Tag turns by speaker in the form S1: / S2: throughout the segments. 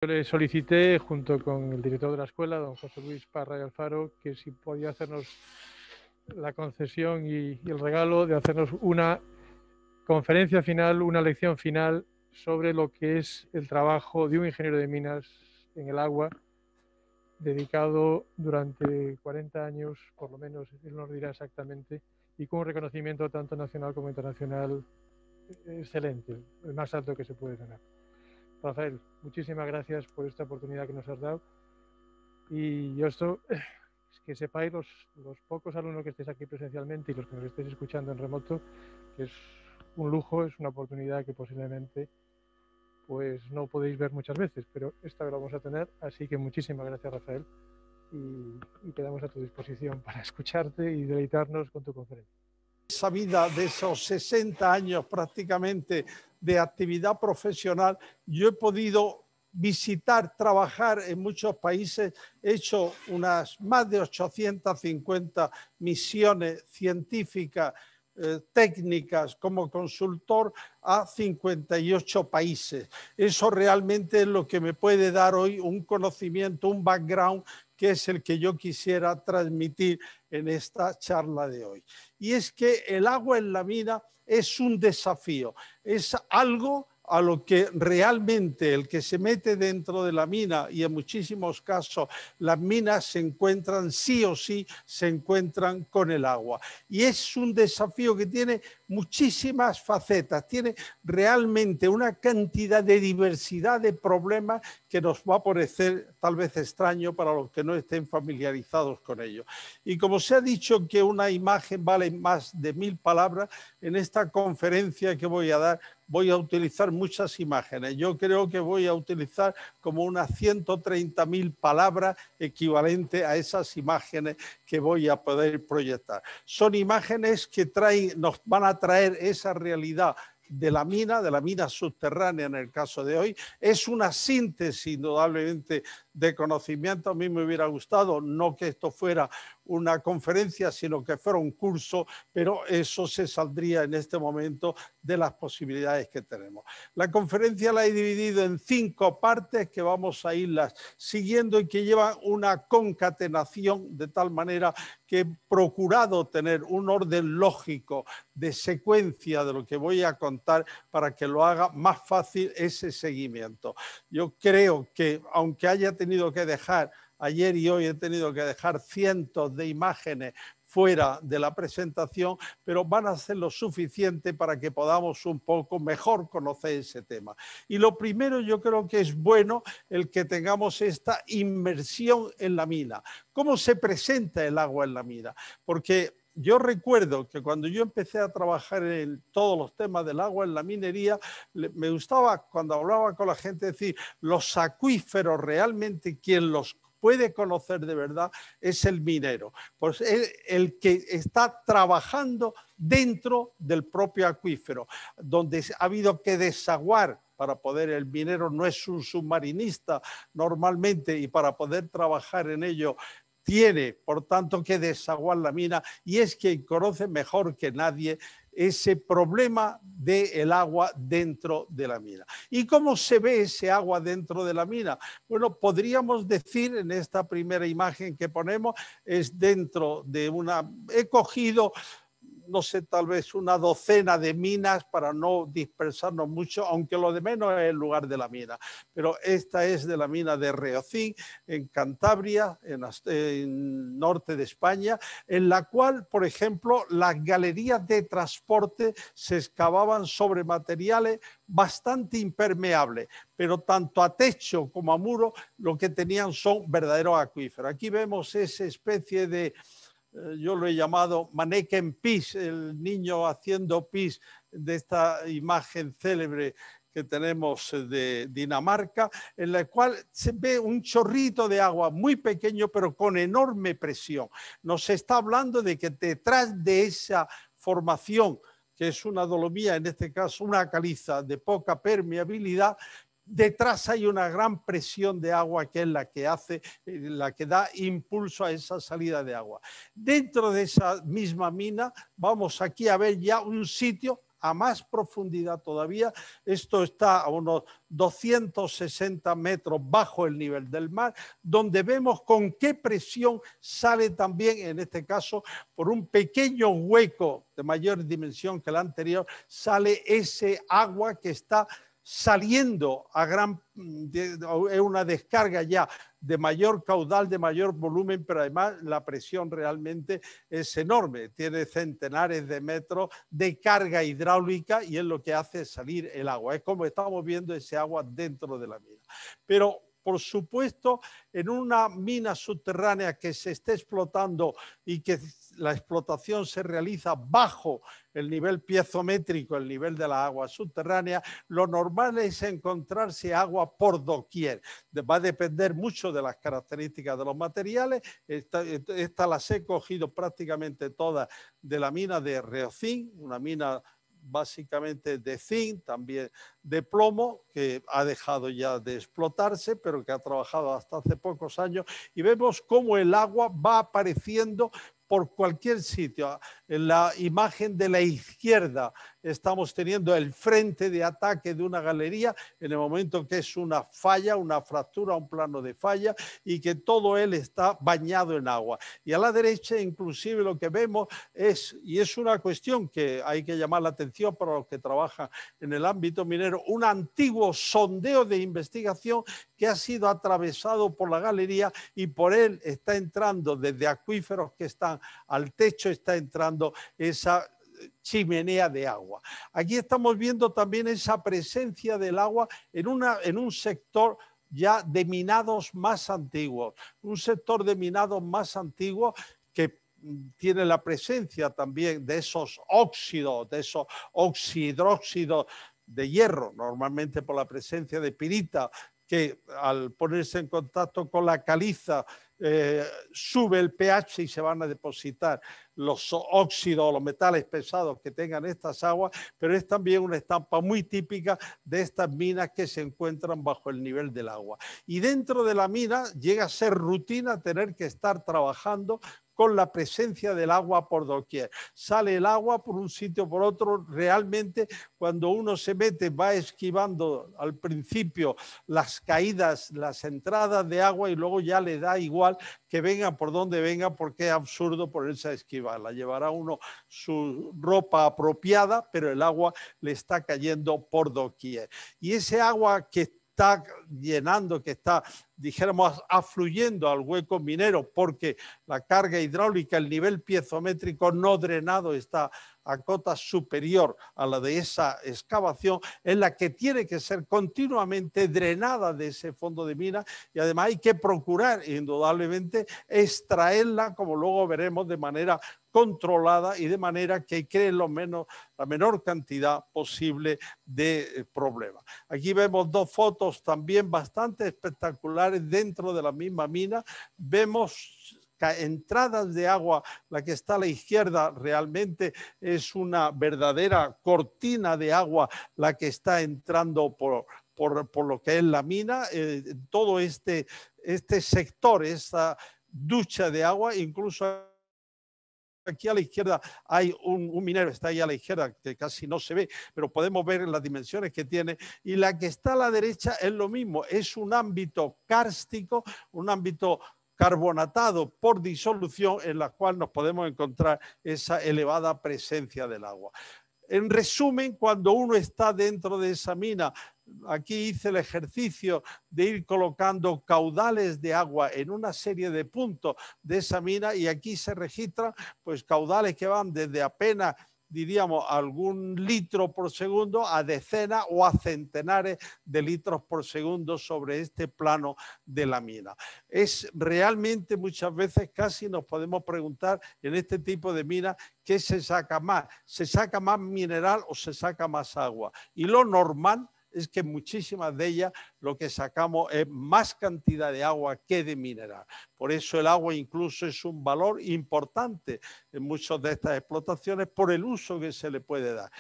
S1: Yo le solicité, junto con el director de la escuela, don José Luis Parra y Alfaro, que si podía hacernos la concesión y el regalo de hacernos una conferencia final, una lección final sobre lo que es el trabajo de un ingeniero de minas en el agua, dedicado durante 40 años, por lo menos, él nos dirá exactamente, y con un reconocimiento tanto nacional como internacional excelente, el más alto que se puede tener. Rafael, muchísimas gracias por esta oportunidad que nos has dado. Y yo esto, que sepáis los pocos alumnos que estéis aquí presencialmente y los que nos estéis escuchando en remoto, que es un lujo, es una oportunidad que posiblemente pues no podéis ver muchas veces, pero esta vez lo vamos a tener. Así que muchísimas gracias, Rafael, y quedamos a tu disposición para escucharte y deleitarnos con tu conferencia.
S2: Esa vida de esos 60 años prácticamente de actividad profesional, yo he podido visitar, trabajar en muchos países, he hecho unas más de 850 misiones científicas, técnicas como consultor a 58 países. Eso realmente es lo que me puede dar hoy un conocimiento, un background que es el que yo quisiera transmitir en esta charla de hoy. Y es que el agua en la mina es un desafío, es algo a lo que realmente el que se mete dentro de la mina, y en muchísimos casos las minas se encuentran sí o sí, se encuentran con el agua. Y es un desafío que tiene muchísimas facetas, tiene realmente una cantidad de diversidad de problemas que nos va a parecer tal vez extraño para los que no estén familiarizados con ello. Y como se ha dicho que una imagen vale más de 1000 palabras, en esta conferencia que voy a dar voy a utilizar muchas imágenes. Yo creo que voy a utilizar como unas 130.000 palabras equivalente a esas imágenes que voy a poder proyectar. Son imágenes que nos van a traer esa realidad de la mina subterránea en el caso de hoy. Es una síntesis indudablemente de conocimiento. A mí me hubiera gustado no que esto fuera una conferencia, sino que fuera un curso, pero eso se saldría en este momento de las posibilidades que tenemos. La conferencia la he dividido en 5 partes que vamos a irlas siguiendo y que llevan una concatenación de tal manera que he procurado tener un orden lógico de secuencia de lo que voy a contar para que lo haga más fácil ese seguimiento. Yo creo que aunque haya tenido que dejar, ayer y hoy he tenido que dejar cientos de imágenes fuera de la presentación, pero van a ser lo suficiente para que podamos un poco mejor conocer ese tema. Y lo primero, yo creo que es bueno el que tengamos esta inmersión en la mina. ¿Cómo se presenta el agua en la mina? Porque yo recuerdo que cuando yo empecé a trabajar en todos los temas del agua en la minería, me gustaba cuando hablaba con la gente decir, los acuíferos realmente quien los puede conocer de verdad es el minero, pues el que está trabajando dentro del propio acuífero, donde ha habido que desaguar para poder, el minero no es un submarinista normalmente y para poder trabajar en ello tiene, por tanto, que desaguar la mina y es quien conoce mejor que nadie ese problema del agua dentro de la mina. ¿Y cómo se ve ese agua dentro de la mina? Bueno, podríamos decir en esta primera imagen que ponemos, es dentro de una... He cogido, no sé, tal vez una docena de minas para no dispersarnos mucho, aunque lo de menos es el lugar de la mina. Pero esta es de la mina de Reocín, en Cantabria, en norte de España, en la cual, por ejemplo, las galerías de transporte se excavaban sobre materiales bastante impermeables, pero tanto a techo como a muro lo que tenían son verdaderos acuíferos. Aquí vemos esa especie de... yo lo he llamado mannequin pis, el niño haciendo pis de esta imagen célebre que tenemos de Dinamarca, en la cual se ve un chorrito de agua muy pequeño pero con enorme presión. Nos está hablando de que detrás de esa formación, que es una dolomía, en este caso una caliza de poca permeabilidad, detrás hay una gran presión de agua que es la que hace, la que da impulso a esa salida de agua. Dentro de esa misma mina vamos aquí a ver ya un sitio a más profundidad todavía. Esto está a unos 260 metros bajo el nivel del mar, donde vemos con qué presión sale también, en este caso, por un pequeño hueco de mayor dimensión que el anterior, sale ese agua que está saliendo a es una descarga ya de mayor caudal, de mayor volumen, pero además la presión realmente es enorme, tiene centenares de metros de carga hidráulica y es lo que hace salir el agua. Es como estamos viendo ese agua dentro de la mina. Pero por supuesto, en una mina subterránea que se esté explotando y que la explotación se realiza bajo el nivel piezométrico, el nivel de la agua subterránea, lo normal es encontrarse agua por doquier. Va a depender mucho de las características de los materiales. Esta las he cogido prácticamente todas de la mina de Reocín, una mina básicamente de zinc, también de plomo, que ha dejado ya de explotarse, pero que ha trabajado hasta hace pocos años, y vemos cómo el agua va apareciendo por cualquier sitio. En la imagen de la izquierda estamos teniendo el frente de ataque de una galería en el momento que es una falla, una fractura, un plano de falla y que todo él está bañado en agua. Y a la derecha inclusive lo que vemos es, y es una cuestión que hay que llamar la atención para los que trabajan en el ámbito minero, un antiguo sondeo de investigación que ha sido atravesado por la galería y por él está entrando desde acuíferos que están al techo, está entrando esa chimenea de agua. Aquí estamos viendo también esa presencia del agua en un sector ya de minados más antiguos, un sector de minados más antiguos que tiene la presencia también de esos óxidos, de esos oxidróxidos de hierro, normalmente por la presencia de pirita, que al ponerse en contacto con la caliza sube el pH y se van a depositar los óxidos o los metales pesados que tengan estas aguas, pero es también una estampa muy típica de estas minas que se encuentran bajo el nivel del agua. Y dentro de la mina llega a ser rutina tener que estar trabajando con la presencia del agua por doquier. Sale el agua por un sitio por otro. Realmente cuando uno se mete va esquivando al principio las caídas, las entradas de agua y luego ya le da igual que venga por donde venga porque es absurdo ponerse a esquivarla. Llevará uno su ropa apropiada, pero el agua le está cayendo por doquier. Y ese agua que está llenando, que está, dijéramos, afluyendo al hueco minero porque la carga hidráulica, el nivel piezométrico no drenado está a cota superior a la de esa excavación, es la que tiene que ser continuamente drenada de ese fondo de mina y además hay que procurar indudablemente extraerla, como luego veremos, de manera controlada y de manera que cree la menor cantidad posible de problemas. Aquí vemos dos fotos también bastante espectaculares dentro de la misma mina. Vemos entradas de agua, la que está a la izquierda realmente es una verdadera cortina de agua la que está entrando por lo que es la mina. Todo este sector, esta ducha de agua, incluso aquí a la izquierda hay un minero, está ahí a la izquierda, que casi no se ve, pero podemos ver las dimensiones que tiene. Y la que está a la derecha es lo mismo, es un ámbito kárstico, un ámbito carbonatado por disolución en la cual nos podemos encontrar esa elevada presencia del agua. En resumen, cuando uno está dentro de esa mina, aquí hice el ejercicio de ir colocando caudales de agua en una serie de puntos de esa mina y aquí se registran pues caudales que van desde apenas, diríamos, algún litro por segundo a decenas o a centenares de litros por segundo sobre este plano de la mina. Es realmente muchas veces casi nos podemos preguntar en este tipo de minas ¿qué se saca más? ¿Se saca más mineral o se saca más agua? Y lo normal es que muchísimas de ellas lo que sacamos es más cantidad de agua que de mineral. Por eso el agua incluso es un valor importante en muchas de estas explotaciones por el uso que se le puede dar.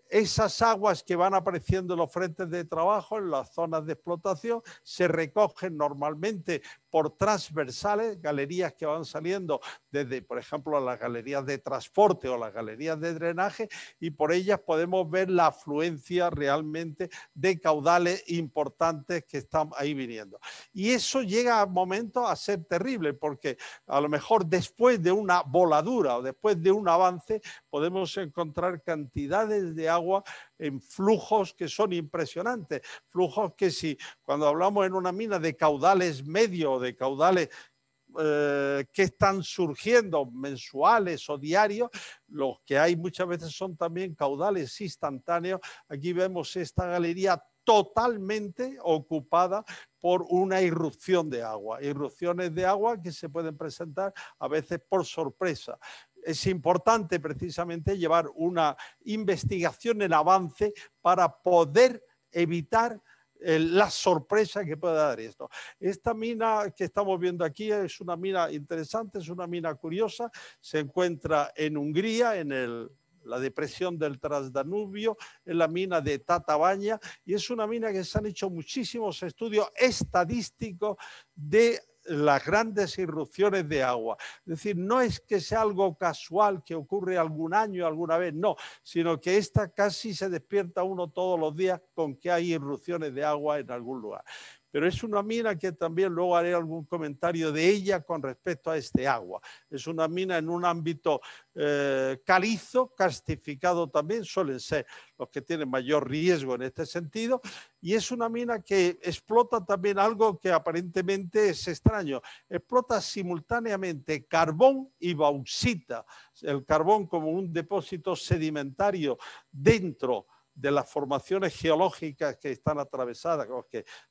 S2: esas aguas que van apareciendo en los frentes de trabajo, en las zonas de explotación, se recogen normalmente por transversales, galerías que van saliendo desde, por ejemplo, las galerías de transporte o las galerías de drenaje, y por ellas podemos ver la afluencia realmente de caudales importantes que están ahí viniendo. Y eso llega a momentos a ser terrible, porque a lo mejor después de una voladura o después de un avance podemos encontrar cantidades de agua en flujos que son impresionantes, flujos que si cuando hablamos en una mina de caudales medios, de caudales que están surgiendo mensuales o diarios, los que hay muchas veces son también caudales instantáneos. Aquí vemos esta galería totalmente ocupada por una irrupción de agua, irrupciones de agua que se pueden presentar a veces por sorpresa. Es importante precisamente llevar una investigación en avance para poder evitar la sorpresa que puede dar esto. Esta mina que estamos viendo aquí es una mina interesante, es una mina curiosa, se encuentra en Hungría, en la depresión del Transdanubio, en la mina de Tatabánya, y es una mina que se han hecho muchísimos estudios estadísticos de las grandes irrupciones de agua. Es decir, no es que sea algo casual que ocurre algún año, alguna vez, no, sino que esta casi se despierta uno todos los días con que hay irrupciones de agua en algún lugar. Pero es una mina que también luego haré algún comentario de ella con respecto a este agua. Es una mina en un ámbito calizo, karstificado también, suelen ser los que tienen mayor riesgo en este sentido, y es una mina que explota también algo que aparentemente es extraño. Explota simultáneamente carbón y bauxita. El carbón como un depósito sedimentario dentro de las formaciones geológicas que están atravesadas,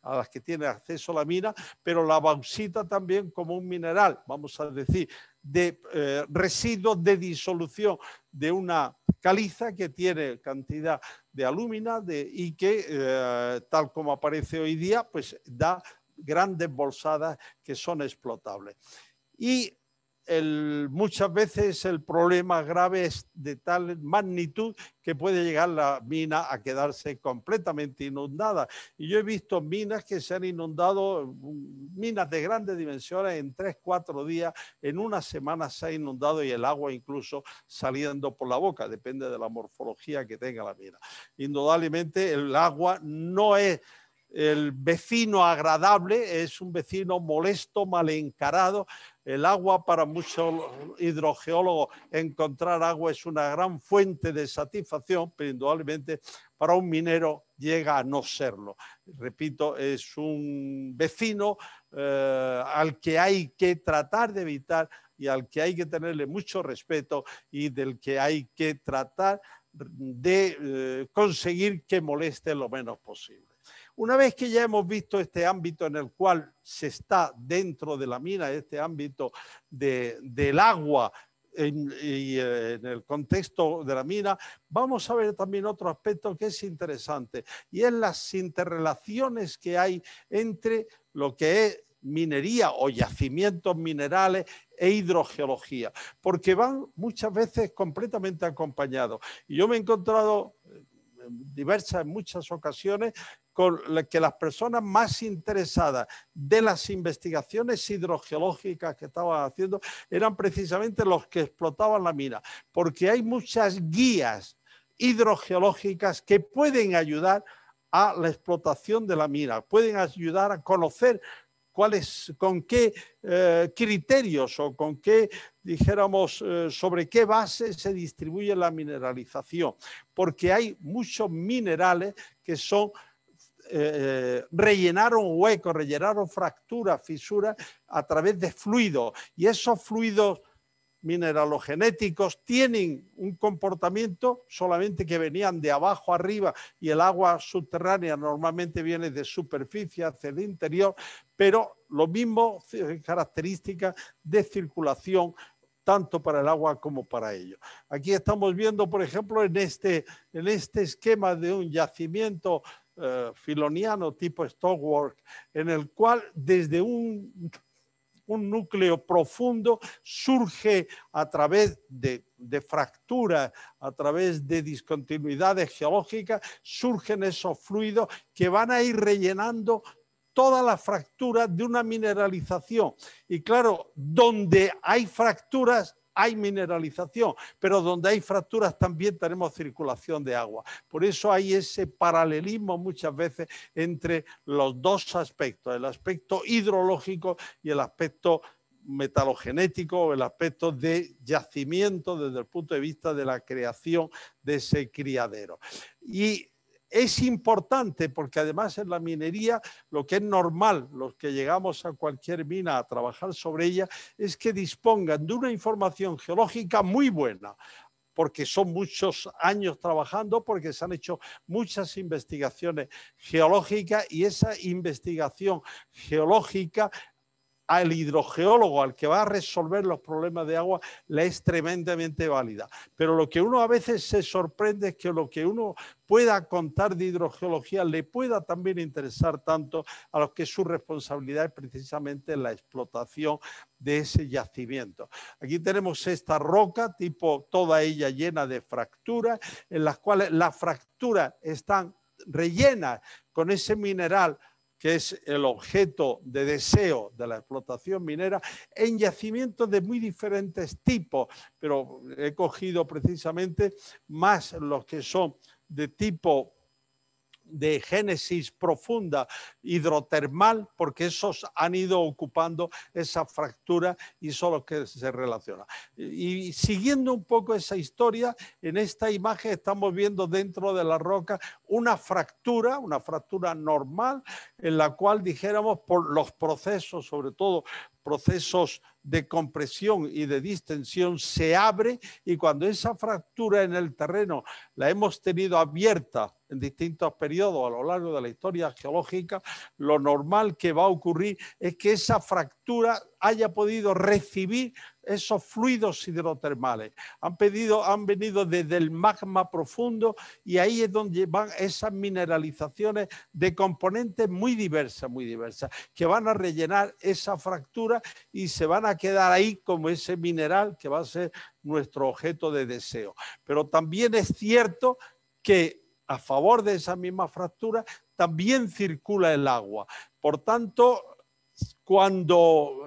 S2: a las que tiene acceso la mina, pero la bauxita también como un mineral, vamos a decir, de residuos de disolución de una caliza que tiene cantidad de alúmina y que, tal como aparece hoy día, pues da grandes bolsadas que son explotables. Y muchas veces el problema grave es de tal magnitud que puede llegar la mina a quedarse completamente inundada. Y yo he visto minas que se han inundado, minas de grandes dimensiones, en 3-4 días, en una semana se ha inundado y el agua incluso saliendo por la boca, depende de la morfología que tenga la mina. Indudablemente el agua no es el vecino agradable, es un vecino molesto, mal encarado. El agua, para muchos hidrogeólogos, encontrar agua es una gran fuente de satisfacción, pero indudablemente para un minero llega a no serlo. Repito, es un vecino al que hay que tratar de evitar y al que hay que tenerle mucho respeto y del que hay que tratar de conseguir que moleste lo menos posible. Una vez que ya hemos visto este ámbito en el cual se está dentro de la mina, este ámbito del agua y en el contexto de la mina, vamos a ver también otro aspecto que es interesante, y es las interrelaciones que hay entre lo que es minería o yacimientos minerales e hidrogeología, porque van muchas veces completamente acompañados. Y yo me he encontrado en muchas ocasiones con que las personas más interesadas de las investigaciones hidrogeológicas que estaban haciendo eran precisamente los que explotaban la mina, porque hay muchas guías hidrogeológicas que pueden ayudar a la explotación de la mina, pueden ayudar a conocer con qué criterios o con qué, dijéramos, sobre qué base se distribuye la mineralización, porque hay muchos minerales que son rellenaron huecos, rellenaron fracturas, fisuras a través de fluidos, y esos fluidos mineralogenéticos tienen un comportamiento solamente que venían de abajo arriba, y el agua subterránea normalmente viene de superficie hacia el interior, pero lo mismo características de circulación tanto para el agua como para ellos. Aquí estamos viendo, por ejemplo, en este esquema de un yacimiento filoniano tipo Stockwork, en el cual desde un un núcleo profundo, surge a través de fracturas, a través de discontinuidades geológicas, surgen esos fluidos que van a ir rellenando toda la fractura de una mineralización. Y claro, donde hay fracturas hay mineralización, pero donde hay fracturas también tenemos circulación de agua. Por eso hay ese paralelismo muchas veces entre los dos aspectos, el aspecto hidrológico y el aspecto metalogenético, el aspecto de yacimiento desde el punto de vista de la creación de ese criadero. Y es importante porque además en la minería lo que es normal, los que llegamos a cualquier mina a trabajar sobre ella, es que dispongan de una información geológica muy buena, porque son muchos años trabajando, porque se han hecho muchas investigaciones geológicas y esa investigación geológica al hidrogeólogo, al que va a resolver los problemas de agua, le es tremendamente válida. Pero lo que uno a veces se sorprende es que lo que uno pueda contar de hidrogeología le pueda también interesar tanto a los que su responsabilidad es precisamente la explotación de ese yacimiento. Aquí tenemos esta roca, tipo toda ella llena de fracturas, en las cuales las fracturas están rellenas con ese mineral que es el objeto de deseo de la explotación minera, en yacimientos de muy diferentes tipos, pero he cogido precisamente más los que son de tipo de génesis profunda hidrotermal, porque esos han ido ocupando esa fractura y son los que se relacionan. Y siguiendo un poco esa historia, en esta imagen estamos viendo dentro de la roca una fractura normal, en la cual dijéramos por los procesos, sobre todo procesos de compresión y de distensión, se abre, y cuando esa fractura en el terreno la hemos tenido abierta en distintos periodos a lo largo de la historia geológica, lo normal que va a ocurrir es que esa fractura haya podido recibir esos fluidos hidrotermales. Han venido desde el magma profundo y ahí es donde van esas mineralizaciones de componentes muy diversas, que van a rellenar esa fractura y se van a quedar ahí como ese mineral que va a ser nuestro objeto de deseo. Pero también es cierto que a favor de esa misma fractura también circula el agua. Por tanto,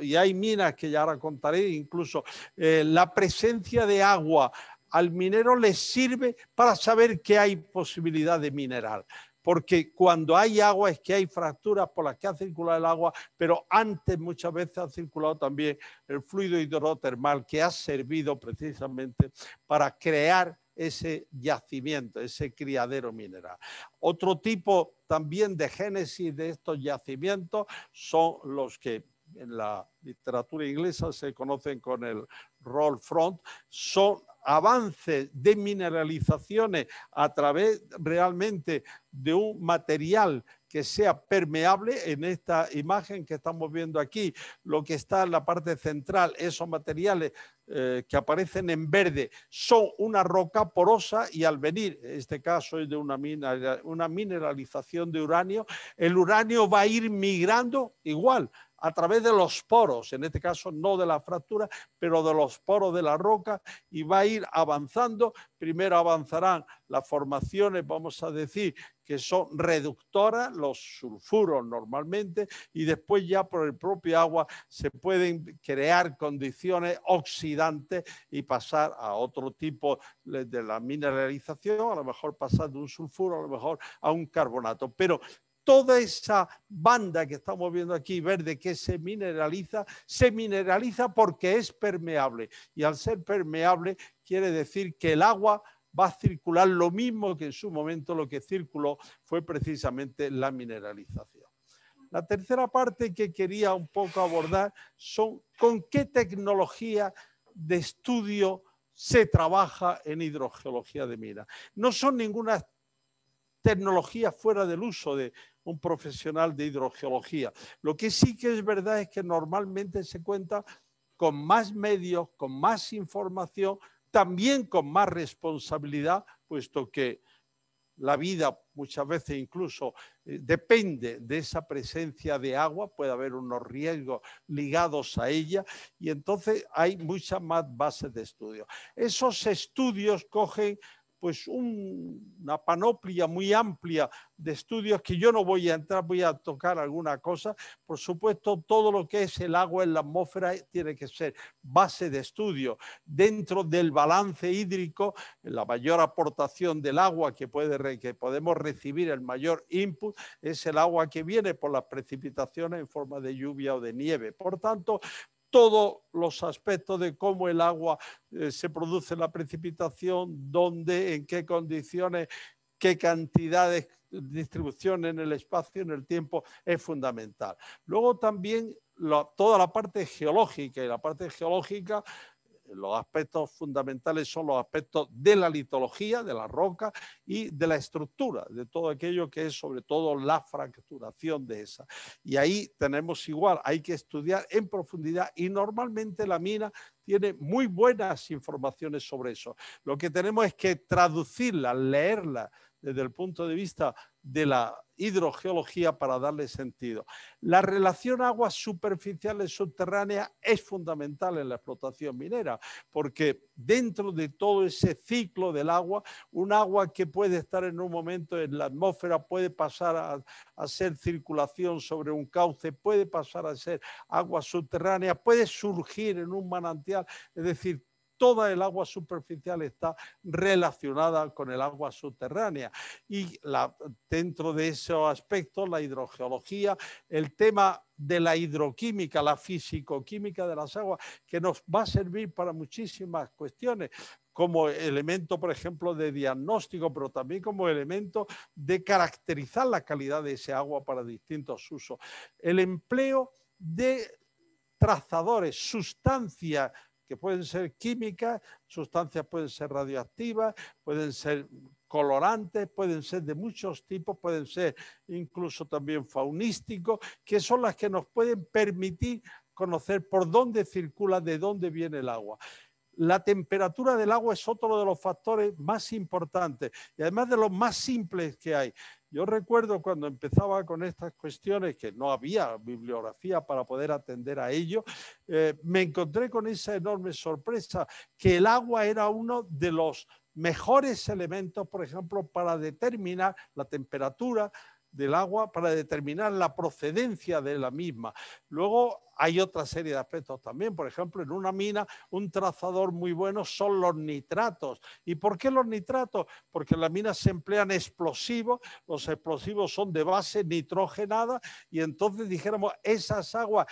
S2: y hay minas que ya ahora contaré, incluso la presencia de agua al minero le sirve para saber que hay posibilidad de mineral. Porque cuando hay agua es que hay fracturas por las que ha circulado el agua, pero antes muchas veces ha circulado también el fluido hidrotermal que ha servido precisamente para crear ese yacimiento, ese criadero mineral. Otro tipo también de génesis de estos yacimientos son los que en la literatura inglesa se conocen con el roll front, son avances de mineralizaciones a través realmente de un material que sea permeable. En esta imagen que estamos viendo aquí, lo que está en la parte central, esos materiales que aparecen en verde, son una roca porosa y al venir, en este caso es de una mineralización de uranio, el uranio va a ir migrando igual a través de los poros, en este caso no de la fractura, pero de los poros de la roca, y va a ir avanzando. Primero avanzarán las formaciones, vamos a decir, que son reductoras, los sulfuros normalmente, y después ya por el propio agua se pueden crear condiciones oxidantes y pasar a otro tipo de la mineralización, a lo mejor pasar de un sulfuro, a lo mejor a un carbonato. Pero toda esa banda que estamos viendo aquí, verde, que se mineraliza porque es permeable. Y al ser permeable quiere decir que el agua va a circular lo mismo que en su momento lo que circuló fue precisamente la mineralización. La tercera parte que quería un poco abordar son con qué tecnología de estudio se trabaja en hidrogeología de mina. No son ninguna tecnología fuera del uso de un profesional de hidrogeología. Lo que sí que es verdad es que normalmente se cuenta con más medios, con más información, también con más responsabilidad, puesto que la vida muchas veces incluso depende de esa presencia de agua, puede haber unos riesgos ligados a ella y entonces hay muchas más bases de estudio. Esos estudios cogen pues una panoplia muy amplia de estudios que yo no voy a entrar, voy a tocar alguna cosa. Por supuesto, todo lo que es el agua en la atmósfera tiene que ser base de estudio. Dentro del balance hídrico, la mayor aportación del agua que podemos recibir, el mayor input, es el agua que viene por las precipitaciones en forma de lluvia o de nieve. Por tanto, todos los aspectos de cómo el agua se produce la precipitación, dónde, en qué condiciones, qué cantidades, distribución en el espacio, en el tiempo, es fundamental. Luego también toda la parte geológica, y la parte geológica, los aspectos fundamentales son los aspectos de la litología, de la roca y de la estructura, de todo aquello que es sobre todo la fracturación de esa. Y ahí tenemos igual, hay que estudiar en profundidad y normalmente la mina tiene muy buenas informaciones sobre eso. Lo que tenemos es que traducirla, leerla desde el punto de vista de la hidrogeología para darle sentido. La relación aguas superficiales subterráneas es fundamental en la explotación minera, porque dentro de todo ese ciclo del agua, un agua que puede estar en un momento en la atmósfera puede pasar a ser circulación sobre un cauce, puede pasar a ser agua subterránea, puede surgir en un manantial, es decir, toda el agua superficial está relacionada con el agua subterránea. Y dentro de esos aspectos, la hidrogeología, el tema de la hidroquímica, la fisicoquímica de las aguas, que nos va a servir para muchísimas cuestiones, como elemento, por ejemplo, de diagnóstico, pero también como elemento de caracterizar la calidad de ese agua para distintos usos. El empleo de trazadores, sustancias que pueden ser químicas, sustancias pueden ser radioactivas, pueden ser colorantes, pueden ser de muchos tipos, pueden ser incluso también faunísticos, que son las que nos pueden permitir conocer por dónde circula, de dónde viene el agua. La temperatura del agua es otro de los factores más importantes y además de los más simples que hay. Yo recuerdo cuando empezaba con estas cuestiones, que no había bibliografía para poder atender a ello, me encontré con esa enorme sorpresa, que el agua era uno de los mejores elementos, por ejemplo, para determinar la temperatura del agua, para determinar la procedencia de la misma. Luego hay otra serie de aspectos también. Por ejemplo, en una mina, un trazador muy bueno son los nitratos. ¿Y por qué los nitratos? Porque en las minas se emplean explosivos, los explosivos son de base nitrogenada y entonces dijéramos, esas aguas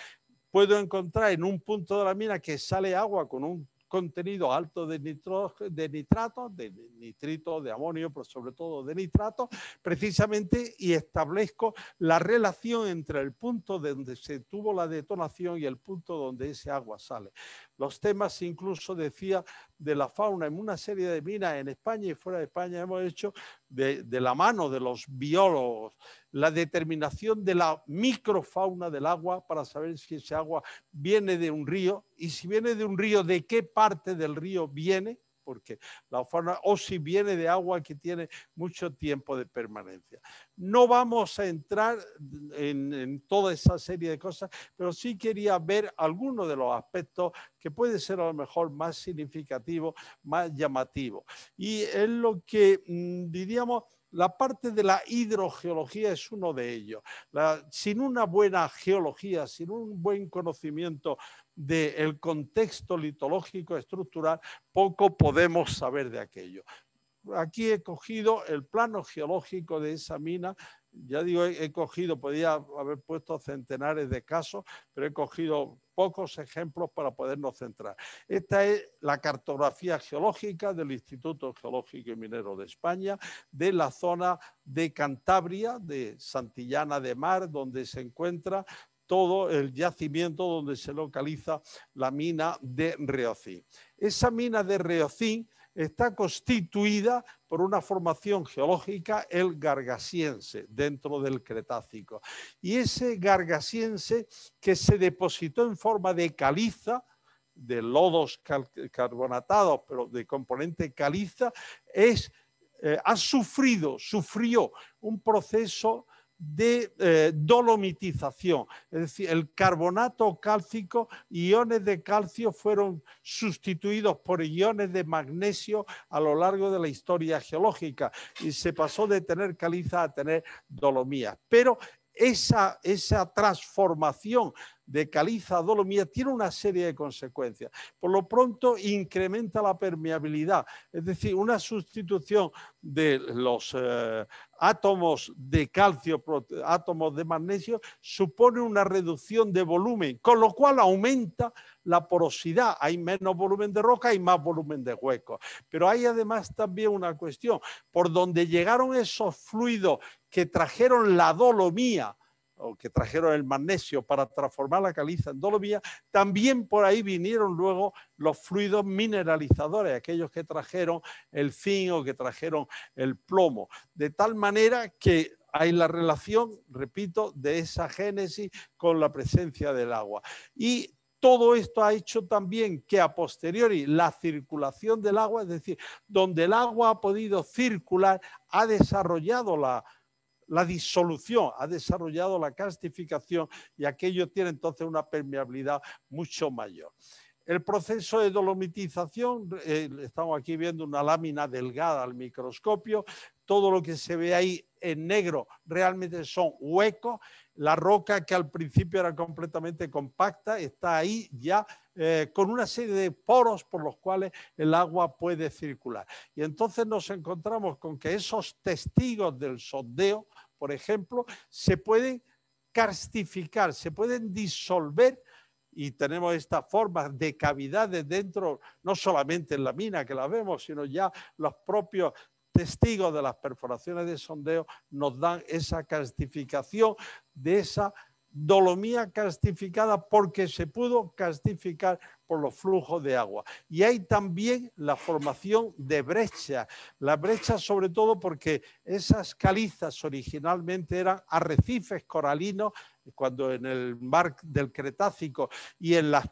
S2: puedo encontrar en un punto de la mina que sale agua con un contenido alto de nitrato, de nitrito, de amonio, pero sobre todo de nitrato, precisamente, y establezco la relación entre el punto donde se tuvo la detonación y el punto donde ese agua sale. Los temas incluso, decía, de la fauna en una serie de minas en España y fuera de España hemos hecho de la mano de los biólogos la determinación de la microfauna del agua para saber si ese agua viene de un río y si viene de un río, de qué parte del río viene, porque la fauna, o si viene de agua que tiene mucho tiempo de permanencia. No vamos a entrar en toda esa serie de cosas, pero sí quería ver algunos de los aspectos que puede ser a lo mejor más significativo, más llamativo. Y es lo que diríamos, la parte de la hidrogeología es uno de ellos. Sin una buena geología, sin un buen conocimiento del contexto litológico estructural, poco podemos saber de aquello. Aquí he cogido el plano geológico de esa mina. Ya digo, he cogido, podía haber puesto centenares de casos, pero he cogido pocos ejemplos para podernos centrar. Esta es la cartografía geológica del Instituto Geológico y Minero de España, de la zona de Cantabria, de Santillana de Mar, donde se encuentra todo el yacimiento donde se localiza la mina de Reocín. Esa mina de Reocín está constituida por una formación geológica, el Gargasiense, dentro del Cretácico. Y ese Gargasiense, que se depositó en forma de caliza, de lodos carbonatados, pero de componente caliza, es sufrió un proceso de dolomitización, es decir, el carbonato cálcico, iones de calcio fueron sustituidos por iones de magnesio a lo largo de la historia geológica y se pasó de tener caliza a tener dolomías. Pero esa transformación de caliza a dolomía tiene una serie de consecuencias. Por lo pronto, incrementa la permeabilidad, es decir, una sustitución de los átomos de calcio, átomos de magnesio, supone una reducción de volumen, con lo cual aumenta la porosidad. Hay menos volumen de roca y más volumen de huecos. Pero hay además también una cuestión, por donde llegaron esos fluidos que trajeron la dolomía, o que trajeron el magnesio para transformar la caliza en dolomía, también por ahí vinieron luego los fluidos mineralizadores, aquellos que trajeron el zinc o que trajeron el plomo, de tal manera que hay la relación, repito, de esa génesis con la presencia del agua. Y todo esto ha hecho también que a posteriori la circulación del agua, es decir, donde el agua ha podido circular, ha desarrollado la disolución, ha desarrollado la calcificación y aquello tiene entonces una permeabilidad mucho mayor. El proceso de dolomitización, estamos aquí viendo una lámina delgada al microscopio, todo lo que se ve ahí en negro realmente son huecos, la roca que al principio era completamente compacta está ahí ya con una serie de poros por los cuales el agua puede circular. Y entonces nos encontramos con que esos testigos del sondeo, por ejemplo, se pueden calcificar, se pueden disolver y tenemos estas formas de cavidades dentro, no solamente en la mina que la vemos, sino ya los propios testigos de las perforaciones de sondeo nos dan esa calcificación de esa dolomía calcificada porque se pudo calcificar por los flujos de agua. Y hay también la formación de brechas, la brecha sobre todo porque esas calizas originalmente eran arrecifes coralinos, cuando en el mar del Cretácico y en las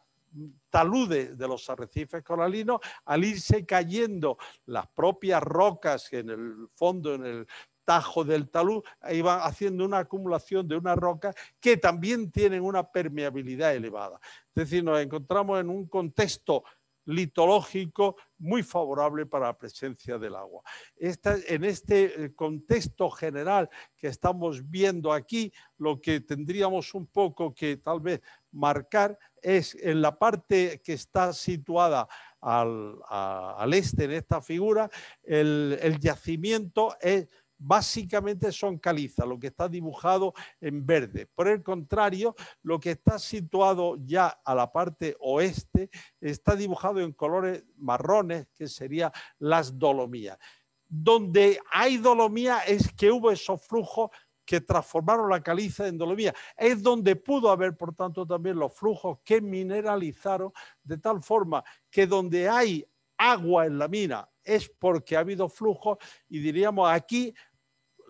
S2: taludes de los arrecifes coralinos, al irse cayendo las propias rocas en el fondo, en el tajo del talud, iban haciendo una acumulación de unas rocas que también tienen una permeabilidad elevada. Es decir, nos encontramos en un contexto litológico muy favorable para la presencia del agua. En este contexto general que estamos viendo aquí, lo que tendríamos un poco que tal vez marcar es en la parte que está situada al este en esta figura, el yacimiento es básicamente son calizas, lo que está dibujado en verde. Por el contrario, lo que está situado ya a la parte oeste está dibujado en colores marrones, que serían las dolomías. Donde hay dolomía es que hubo esos flujos que transformaron la caliza en dolomía. Es donde pudo haber, por tanto, también los flujos que mineralizaron, de tal forma que donde hay agua en la mina es porque ha habido flujos y diríamos aquí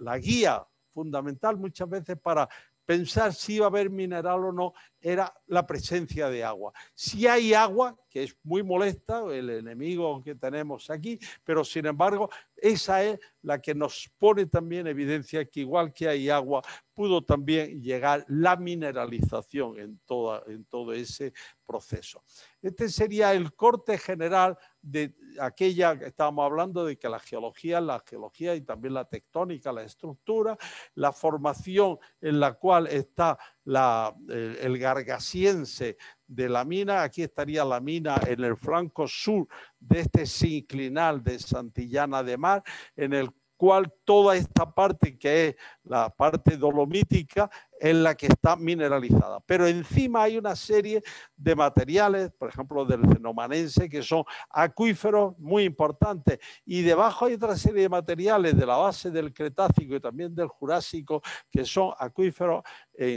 S2: la guía fundamental muchas veces para pensar si iba a haber mineral o no era la presencia de agua. Si hay agua, que es muy molesta, el enemigo que tenemos aquí, pero sin embargo esa es la que nos pone también evidencia que igual que hay agua, pudo también llegar la mineralización en todo ese proceso. Este sería el corte general de aquella que estábamos hablando de que la geología y también la tectónica, la estructura, la formación en la cual está el gargasiense de la mina. Aquí estaría la mina en el flanco sur de este sinclinal de Santillana de Mar, en el cual toda esta parte que es la parte dolomítica es la que está mineralizada. Pero encima hay una serie de materiales, por ejemplo del cenomanense, que son acuíferos muy importantes. Y debajo hay otra serie de materiales de la base del Cretácico y también del Jurásico, que son acuíferos,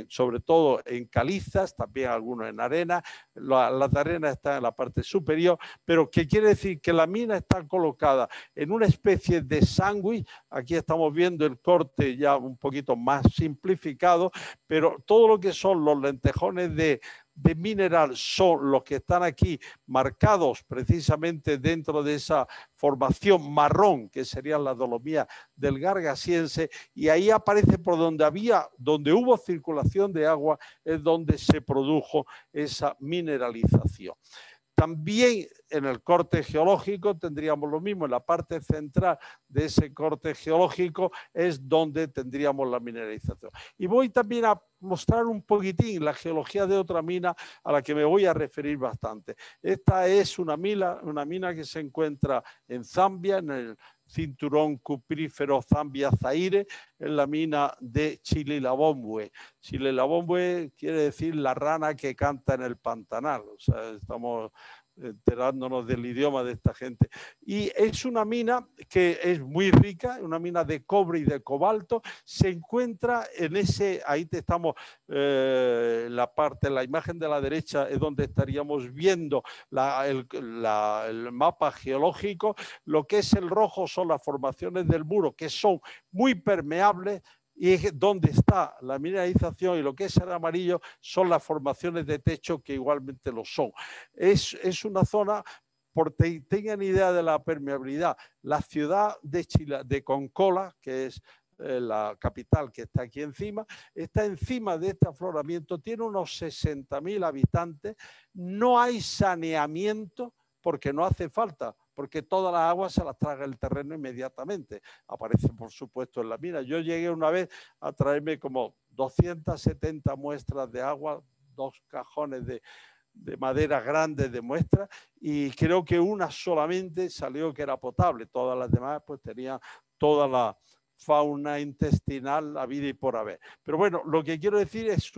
S2: sobre todo en calizas, también algunos en arena. Las de arena están en la parte superior, pero que quiere decir que la mina está colocada en una especie de sándwich. Aquí estamos viendo el corte ya un poquito más simplificado, pero todo lo que son los lentejones de mineral son los que están aquí marcados precisamente dentro de esa formación marrón que sería la dolomía del Gargasiense, y ahí aparece por donde hubo circulación de agua, es donde se produjo esa mineralización. También en el corte geológico tendríamos lo mismo, en la parte central de ese corte geológico es donde tendríamos la mineralización. Y voy también a mostrar un poquitín la geología de otra mina a la que me voy a referir bastante. Esta es una mina que se encuentra en Zambia, en el cinturón cuprífero Zambia-Zaire, en la mina de Chililabombwe. Chililabombwe quiere decir la rana que canta en el pantanal. O sea, estamos enterándonos del idioma de esta gente. Y es una mina que es muy rica, una mina de cobre y de cobalto. Se encuentra en ese, ahí te estamos, la imagen de la derecha es donde estaríamos viendo el mapa geológico. Lo que es el rojo son las formaciones del muro, que son muy permeables, y es donde está la mineralización, y lo que es el amarillo son las formaciones de techo, que igualmente lo son. Es una zona, porque tengan idea de la permeabilidad, la ciudad de Konkola, que es la capital que está aquí encima, está encima de este afloramiento, tiene unos 60.000 habitantes, no hay saneamiento porque no hace falta, porque toda la agua se la traga el terreno inmediatamente. Aparece, por supuesto, en la mina. Yo llegué una vez a traerme como 270 muestras de agua, 2 cajones de madera grandes de muestras, y creo que una solamente salió que era potable. Todas las demás pues tenían toda la fauna intestinal, habida y por haber. Pero bueno, lo que quiero decir es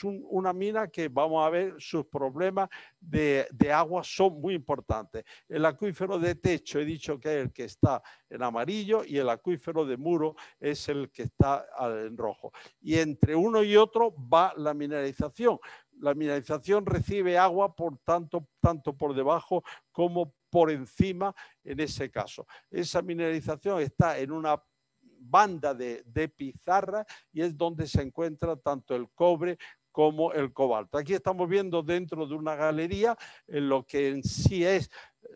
S2: una mina que vamos a ver sus problemas de agua son muy importantes. El acuífero de techo he dicho que es el que está en amarillo, y el acuífero de muro es el que está en rojo. Y entre uno y otro va la mineralización. La mineralización recibe agua tanto por debajo como por encima en ese caso. Esa mineralización está en una banda de pizarra, y es donde se encuentra tanto el cobre como el cobalto. Aquí estamos viendo dentro de una galería en lo que en sí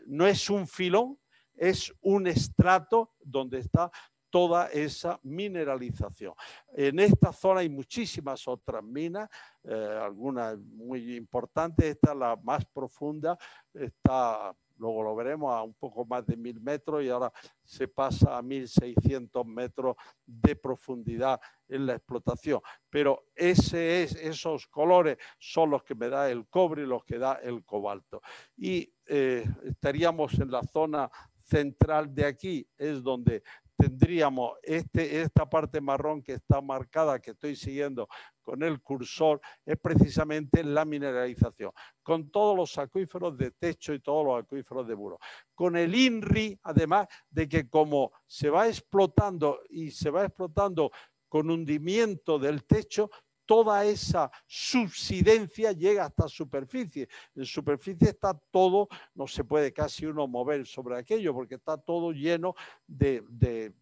S2: no es un filón, es un estrato donde está toda esa mineralización. En esta zona hay muchísimas otras minas, algunas muy importantes. Esta es la más profunda, está, luego lo veremos, a un poco más de 1000 metros, y ahora se pasa a 1600 metros de profundidad en la explotación. Pero esos colores son los que me da el cobre y los que da el cobalto. Y estaríamos en la zona central de aquí, es donde tendríamos esta parte marrón que está marcada, que estoy siguiendo con el cursor, es precisamente la mineralización, con todos los acuíferos de techo y todos los acuíferos de muro. Con el INRI, además de que como se va explotando y se va explotando con hundimiento del techo, toda esa subsidencia llega hasta superficie. En superficie está todo, no se puede casi uno mover sobre aquello, porque está todo lleno de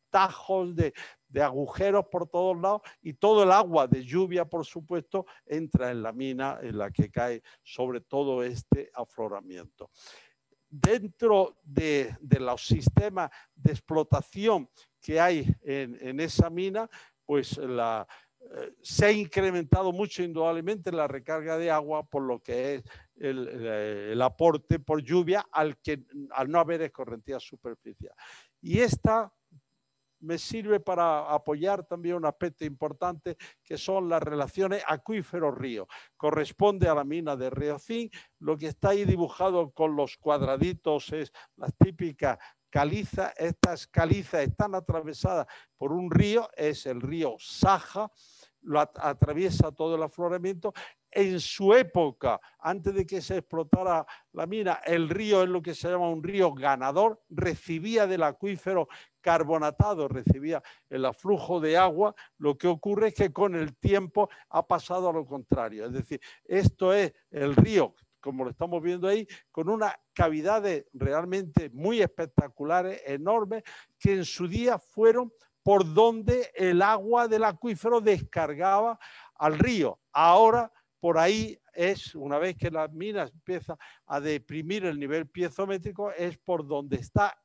S2: tajos, de agujeros por todos lados, y todo el agua de lluvia, por supuesto, entra en la mina en la que cae sobre todo este afloramiento. Dentro de los sistemas de explotación que hay en esa mina, pues se ha incrementado mucho indudablemente la recarga de agua, por lo que es el aporte por lluvia al no haber escorrentía superficial. Y esta me sirve para apoyar también un aspecto importante, que son las relaciones acuífero-río. Corresponde a la mina de Riocín. Lo que está ahí dibujado con los cuadraditos es la típica caliza. Estas calizas están atravesadas por un río, es el río Saja, lo atraviesa todo el afloramiento. En su época, antes de que se explotara la mina, el río es lo que se llama un río ganador, recibía del acuífero carbonatado, recibía el aflujo de agua. Lo que ocurre es que con el tiempo ha pasado a lo contrario, es decir, esto es el río como lo estamos viendo ahí, con unas cavidades realmente muy espectaculares, enormes, que en su día fueron por donde el agua del acuífero descargaba al río. Ahora, por ahí es, una vez que la mina empieza a deprimir el nivel piezométrico, es por donde está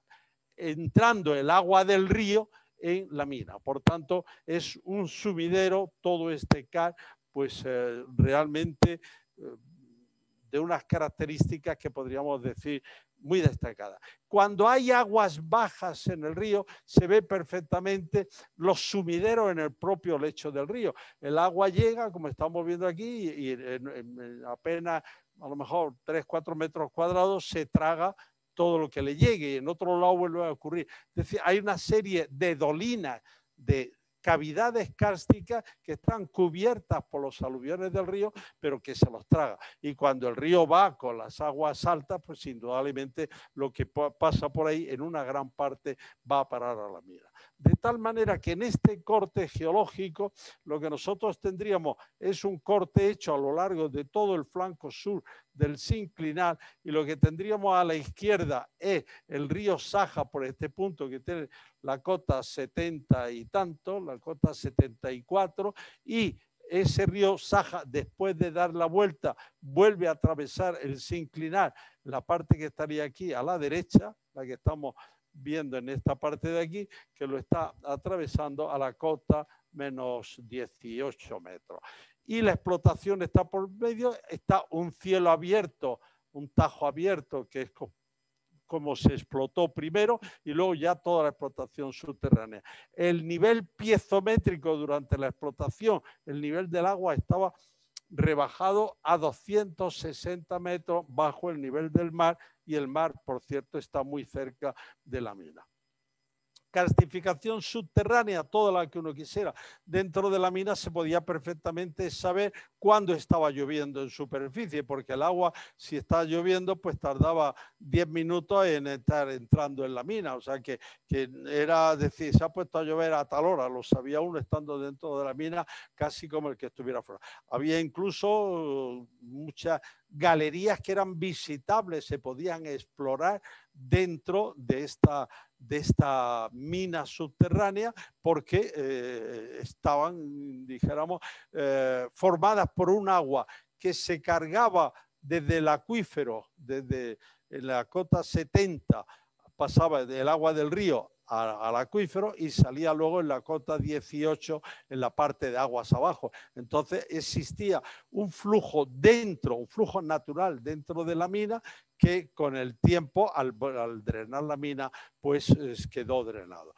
S2: entrando el agua del río en la mina. Por tanto, es un sumidero, todo este CAR, pues realmente de unas características que podríamos decir muy destacadas. Cuando hay aguas bajas en el río, se ve perfectamente los sumideros en el propio lecho del río. El agua llega, como estamos viendo aquí, y en apenas a lo mejor 3-4 metros cuadrados se traga todo lo que le llegue, y en otro lado vuelve a ocurrir. Es decir, hay una serie de dolinas, de cavidades kársticas que están cubiertas por los aluviones del río, pero que se los traga. Y cuando el río va con las aguas altas, pues indudablemente lo que pasa por ahí en una gran parte va a parar a la mina. De tal manera que en este corte geológico lo que nosotros tendríamos es un corte hecho a lo largo de todo el flanco sur del sinclinal, y lo que tendríamos a la izquierda es el río Saja por este punto que tiene la cota 70 y tanto, la cota 74, y ese río Saja, después de dar la vuelta, vuelve a atravesar el sinclinal, la parte que estaría aquí a la derecha, la que estamos viendo en esta parte de aquí, que lo está atravesando a la cota menos 18 metros. Y la explotación está por medio, está un cielo abierto, un tajo abierto, que es como se explotó primero, y luego ya toda la explotación subterránea. El nivel piezométrico durante la explotación, el nivel del agua estaba rebajado a 260 metros bajo el nivel del mar, y el mar, por cierto, está muy cerca de la mina. Karstificación subterránea, toda la que uno quisiera. Dentro de la mina se podía perfectamente saber cuándo estaba lloviendo en superficie, porque el agua, si está lloviendo, pues tardaba 10 minutos en estar entrando en la mina. O sea que era decir, se ha puesto a llover a tal hora, lo sabía uno estando dentro de la mina, casi como el que estuviera fuera. Había incluso muchas galerías que eran visitables, se podían explorar dentro de esta mina subterránea, porque estaban, dijéramos, formadas por un agua que se cargaba desde el acuífero, desde la cota 70, pasaba del agua del río al acuífero y salía luego en la cota 18 en la parte de aguas abajo. Entonces existía un flujo dentro, un flujo natural dentro de la mina, que con el tiempo, al drenar la mina, pues quedó drenado.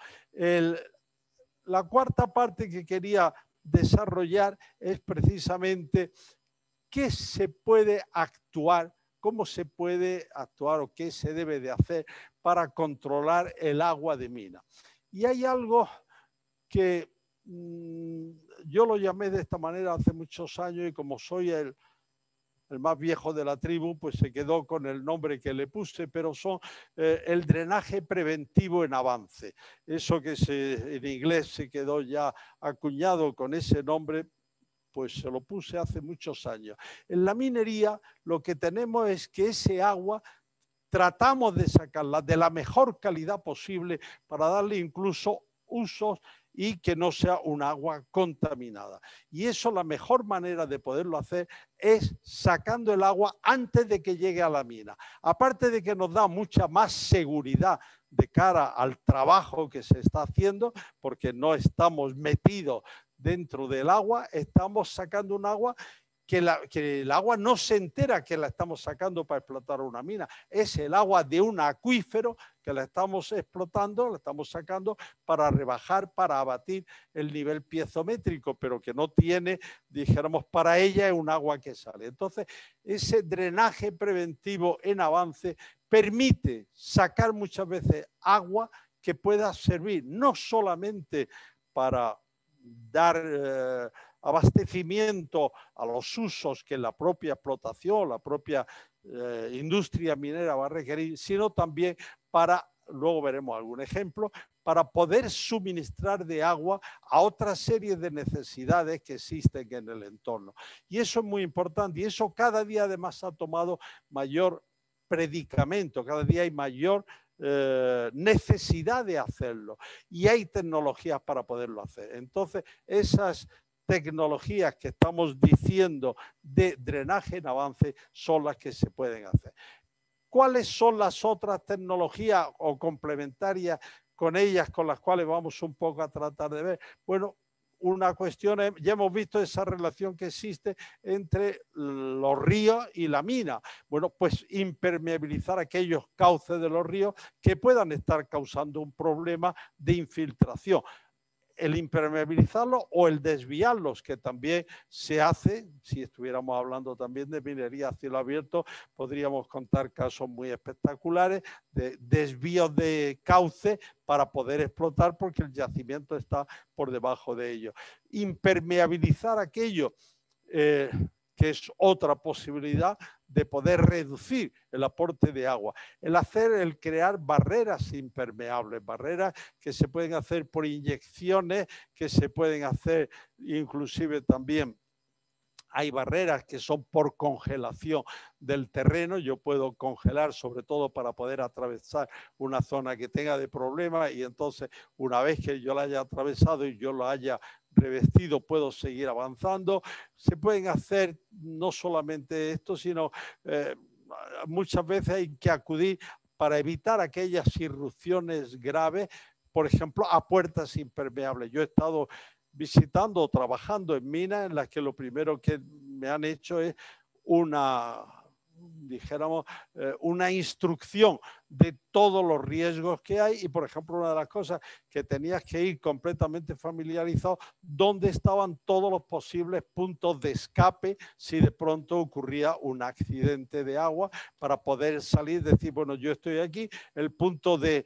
S2: La cuarta parte que quería desarrollar es precisamente qué se puede actuar, cómo se puede actuar o qué se debe de hacer para controlar el agua de mina. Y hay algo que yo lo llamé de esta manera hace muchos años, y como soy el más viejo de la tribu, pues se quedó con el nombre que le puse, pero son el drenaje preventivo en avance. Eso que en inglés se quedó ya acuñado con ese nombre, pues se lo puse hace muchos años. En la minería lo que tenemos es que ese agua tratamos de sacarla de la mejor calidad posible para darle incluso usos y que no sea un agua contaminada. Y eso, la mejor manera de poderlo hacer es sacando el agua antes de que llegue a la mina. Aparte de que nos da mucha más seguridad de cara al trabajo que se está haciendo, porque no estamos metidos dentro del agua, estamos sacando un agua que el agua no se entera que la estamos sacando para explotar una mina. Es el agua de un acuífero que la estamos explotando, la estamos sacando para rebajar, para abatir el nivel piezométrico, pero que no tiene, dijéramos, para ella es un agua que sale. Entonces, ese drenaje preventivo en avance permite sacar muchas veces agua que pueda servir no solamente para dar abastecimiento a los usos que la propia explotación, la propia industria minera va a requerir, sino también para luego veremos algún ejemplo, para poder suministrar de agua a otra serie de necesidades que existen en el entorno. Y eso es muy importante y eso cada día además ha tomado mayor predicamento, cada día hay mayor necesidad de hacerlo y hay tecnologías para poderlo hacer. Entonces, esas tecnologías que estamos diciendo de drenaje en avance son las que se pueden hacer. ¿Cuáles son las otras tecnologías o complementarias con ellas con las cuales vamos un poco a tratar de ver? Bueno, una cuestión es, ya hemos visto esa relación que existe entre los ríos y la mina. Bueno, pues impermeabilizar aquellos cauces de los ríos que puedan estar causando un problema de infiltración. El impermeabilizarlos o el desviarlos, que también se hace, si estuviéramos hablando también de minería a cielo abierto, podríamos contar casos muy espectaculares de desvíos de cauce para poder explotar porque el yacimiento está por debajo de ellos. Impermeabilizar aquello que es otra posibilidad de poder reducir el aporte de agua. El crear barreras impermeables, barreras que se pueden hacer por inyecciones, que se pueden hacer inclusive también. Hay barreras que son por congelación del terreno. Yo puedo congelar sobre todo para poder atravesar una zona que tenga de problema y entonces una vez que yo la haya atravesado y yo lo haya revestido puedo seguir avanzando. Se pueden hacer no solamente esto, sino muchas veces hay que acudir para evitar aquellas irrupciones graves, por ejemplo, a puertas impermeables. Yo he estado visitando o trabajando en minas en las que lo primero que me han hecho es dijéramos, una instrucción de todos los riesgos que hay y, por ejemplo, una de las cosas que tenías que ir completamente familiarizado, dónde estaban todos los posibles puntos de escape si de pronto ocurría un accidente de agua para poder salir, decir, bueno, yo estoy aquí, el punto de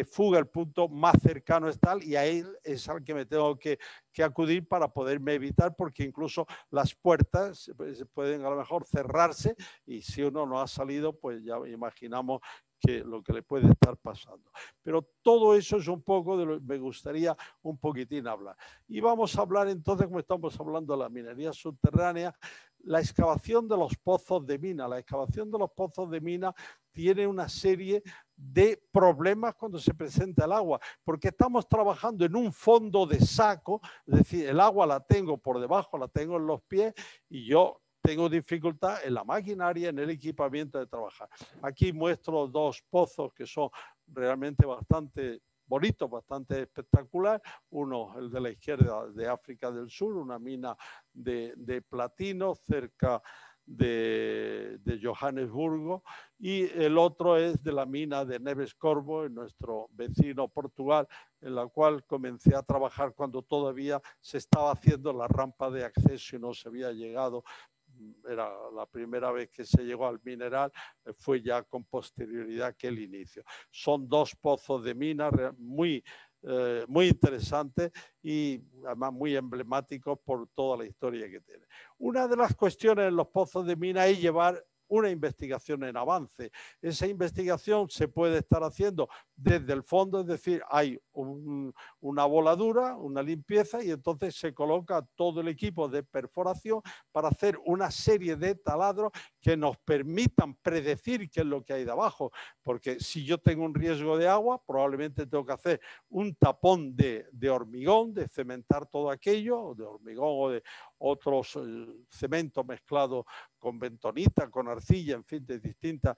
S2: fuga, el punto más cercano es tal y ahí es al que me tengo que acudir para poderme evitar, porque incluso las puertas pueden a lo mejor cerrarse y si uno no ha salido, pues ya imaginamos lo que le puede estar pasando. Pero todo eso es un poco de lo que me gustaría un poquitín hablar. Y vamos a hablar entonces, como estamos hablando de la minería subterránea, la excavación de los pozos de mina. La excavación de los pozos de mina tiene una serie de problemas cuando se presenta el agua, porque estamos trabajando en un fondo de saco, es decir, el agua la tengo por debajo, la tengo en los pies y yo tengo dificultad en la maquinaria, en el equipamiento de trabajar. Aquí muestro dos pozos que son realmente bastante bonitos, bastante espectacular. Uno, el de la izquierda de África del Sur, una mina de platino cerca de Johannesburgo, y el otro es de la mina de Neves Corvo, en nuestro vecino Portugal, en la cual comencé a trabajar cuando todavía se estaba haciendo la rampa de acceso y no se había llegado. Era la primera vez que se llegó al mineral, fue ya con posterioridad que el inicio. Son dos pozos de mina muy interesantes y además muy emblemáticos por toda la historia que tiene. Una de las cuestiones en los pozos de mina es llevar una investigación en avance. Esa investigación se puede estar haciendo desde el fondo, es decir, hay una voladura, una limpieza y entonces se coloca todo el equipo de perforación para hacer una serie de taladros que nos permitan predecir qué es lo que hay de abajo, porque si yo tengo un riesgo de agua, probablemente tengo que hacer un tapón de hormigón, de cementar todo aquello, de hormigón o de otros cementos mezclados con bentonita, con arcilla, en fin, de distintas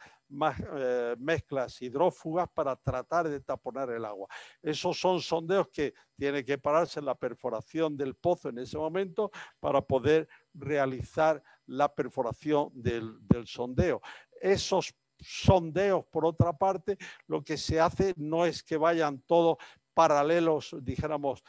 S2: mezclas hidrófugas para tratar de taponar el agua. Esos son sondeos que tiene que pararse en la perforación del pozo en ese momento para poder realizar la perforación del sondeo. Esos sondeos, por otra parte, lo que se hace no es que vayan todos paralelos, dijéramos,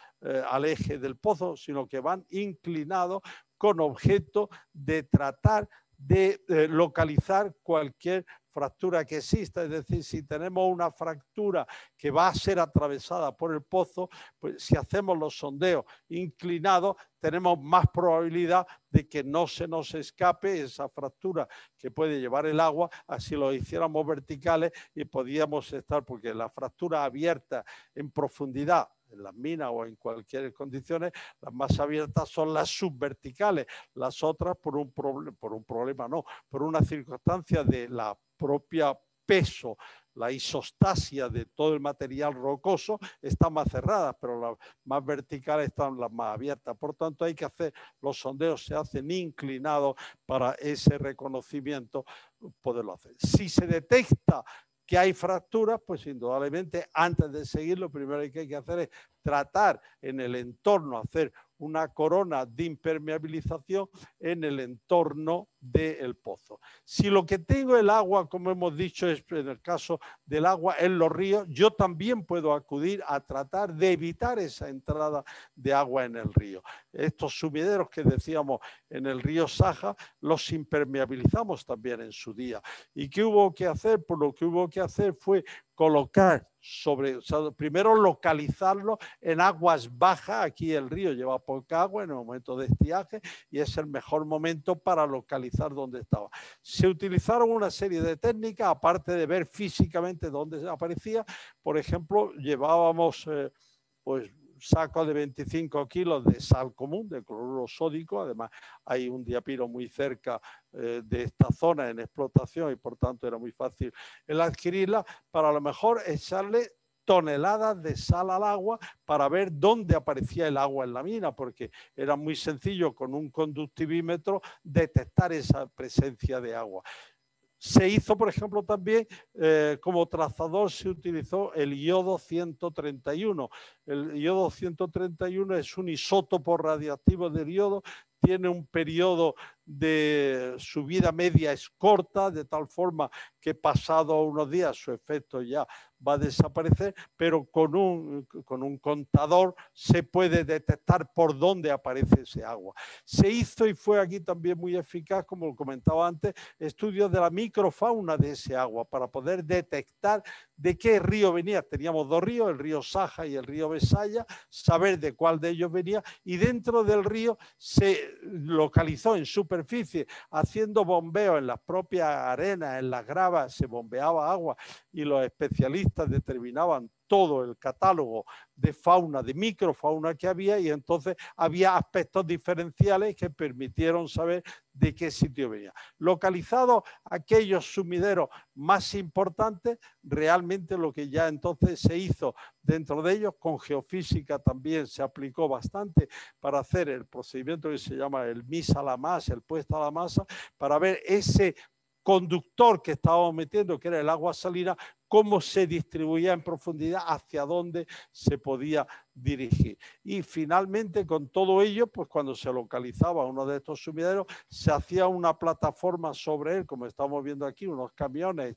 S2: al eje del pozo, sino que van inclinados con objeto de tratar de localizar cualquier fractura que exista. Es decir, si tenemos una fractura que va a ser atravesada por el pozo, pues si hacemos los sondeos inclinados, tenemos más probabilidad de que no se nos escape esa fractura que puede llevar el agua, así lo hiciéramos verticales y podíamos estar, porque la fractura abierta en profundidad, en las minas o en cualquier condiciones, las más abiertas son las subverticales, las otras por un problema no, por una circunstancia de la propia peso, la isostasia de todo el material rocoso está más cerrada, pero las más verticales están las más abiertas. Por tanto, hay que hacer, los sondeos se hacen inclinados para ese reconocimiento, poderlo hacer. Si se detecta que hay fracturas, pues indudablemente antes de seguir lo primero que hay que hacer es tratar en el entorno, hacer una corona de impermeabilización en el entorno del pozo. Si lo que tengo el agua, como hemos dicho, es en el caso del agua en los ríos, yo también puedo acudir a tratar de evitar esa entrada de agua en el río. Estos sumideros que decíamos en el río Saja, los impermeabilizamos también en su día. ¿Y qué hubo que hacer? Pues lo que hubo que hacer fue colocar primero localizarlo en aguas bajas. Aquí el río lleva poca agua en el momento de estiaje y es el mejor momento para localizar dónde estaba. Se utilizaron una serie de técnicas, aparte de ver físicamente dónde aparecía. Por ejemplo, llevábamos pues sacos de 25 kilos de sal común, de cloruro sódico. Además, hay un diapiro muy cerca de esta zona en explotación y por tanto era muy fácil el adquirirla, para a lo mejor echarle toneladas de sal al agua para ver dónde aparecía el agua en la mina, porque era muy sencillo con un conductivímetro detectar esa presencia de agua. Se hizo, por ejemplo, también como trazador se utilizó el iodo 131. El iodo 131 es un isótopo radiactivo del iodo, tiene un periodo de su vida media es corta, de tal forma que pasado unos días su efecto ya va a desaparecer, pero con un contador se puede detectar por dónde aparece ese agua. Se hizo y fue aquí también muy eficaz, como comentaba antes, estudios de la microfauna de ese agua para poder detectar de qué río venía. Teníamos dos ríos, el río Saja y el río Besaya, saber de cuál de ellos venía, y dentro del río se localizó en superficie, haciendo bombeo en las propias arenas, en las gravas, se bombeaba agua y los especialistas determinaban todo el catálogo de fauna, de microfauna que había, y entonces había aspectos diferenciales que permitieron saber de qué sitio venía. Localizados aquellos sumideros más importantes, realmente lo que ya entonces se hizo dentro de ellos, con geofísica también se aplicó bastante para hacer el procedimiento que se llama el MIS a la masa, el puesta a la masa, para ver ese conductor que estábamos metiendo, que era el agua salina, cómo se distribuía en profundidad, hacia dónde se podía dirigir. Y finalmente, con todo ello, pues cuando se localizaba uno de estos sumideros, se hacía una plataforma sobre él, como estamos viendo aquí, unos camiones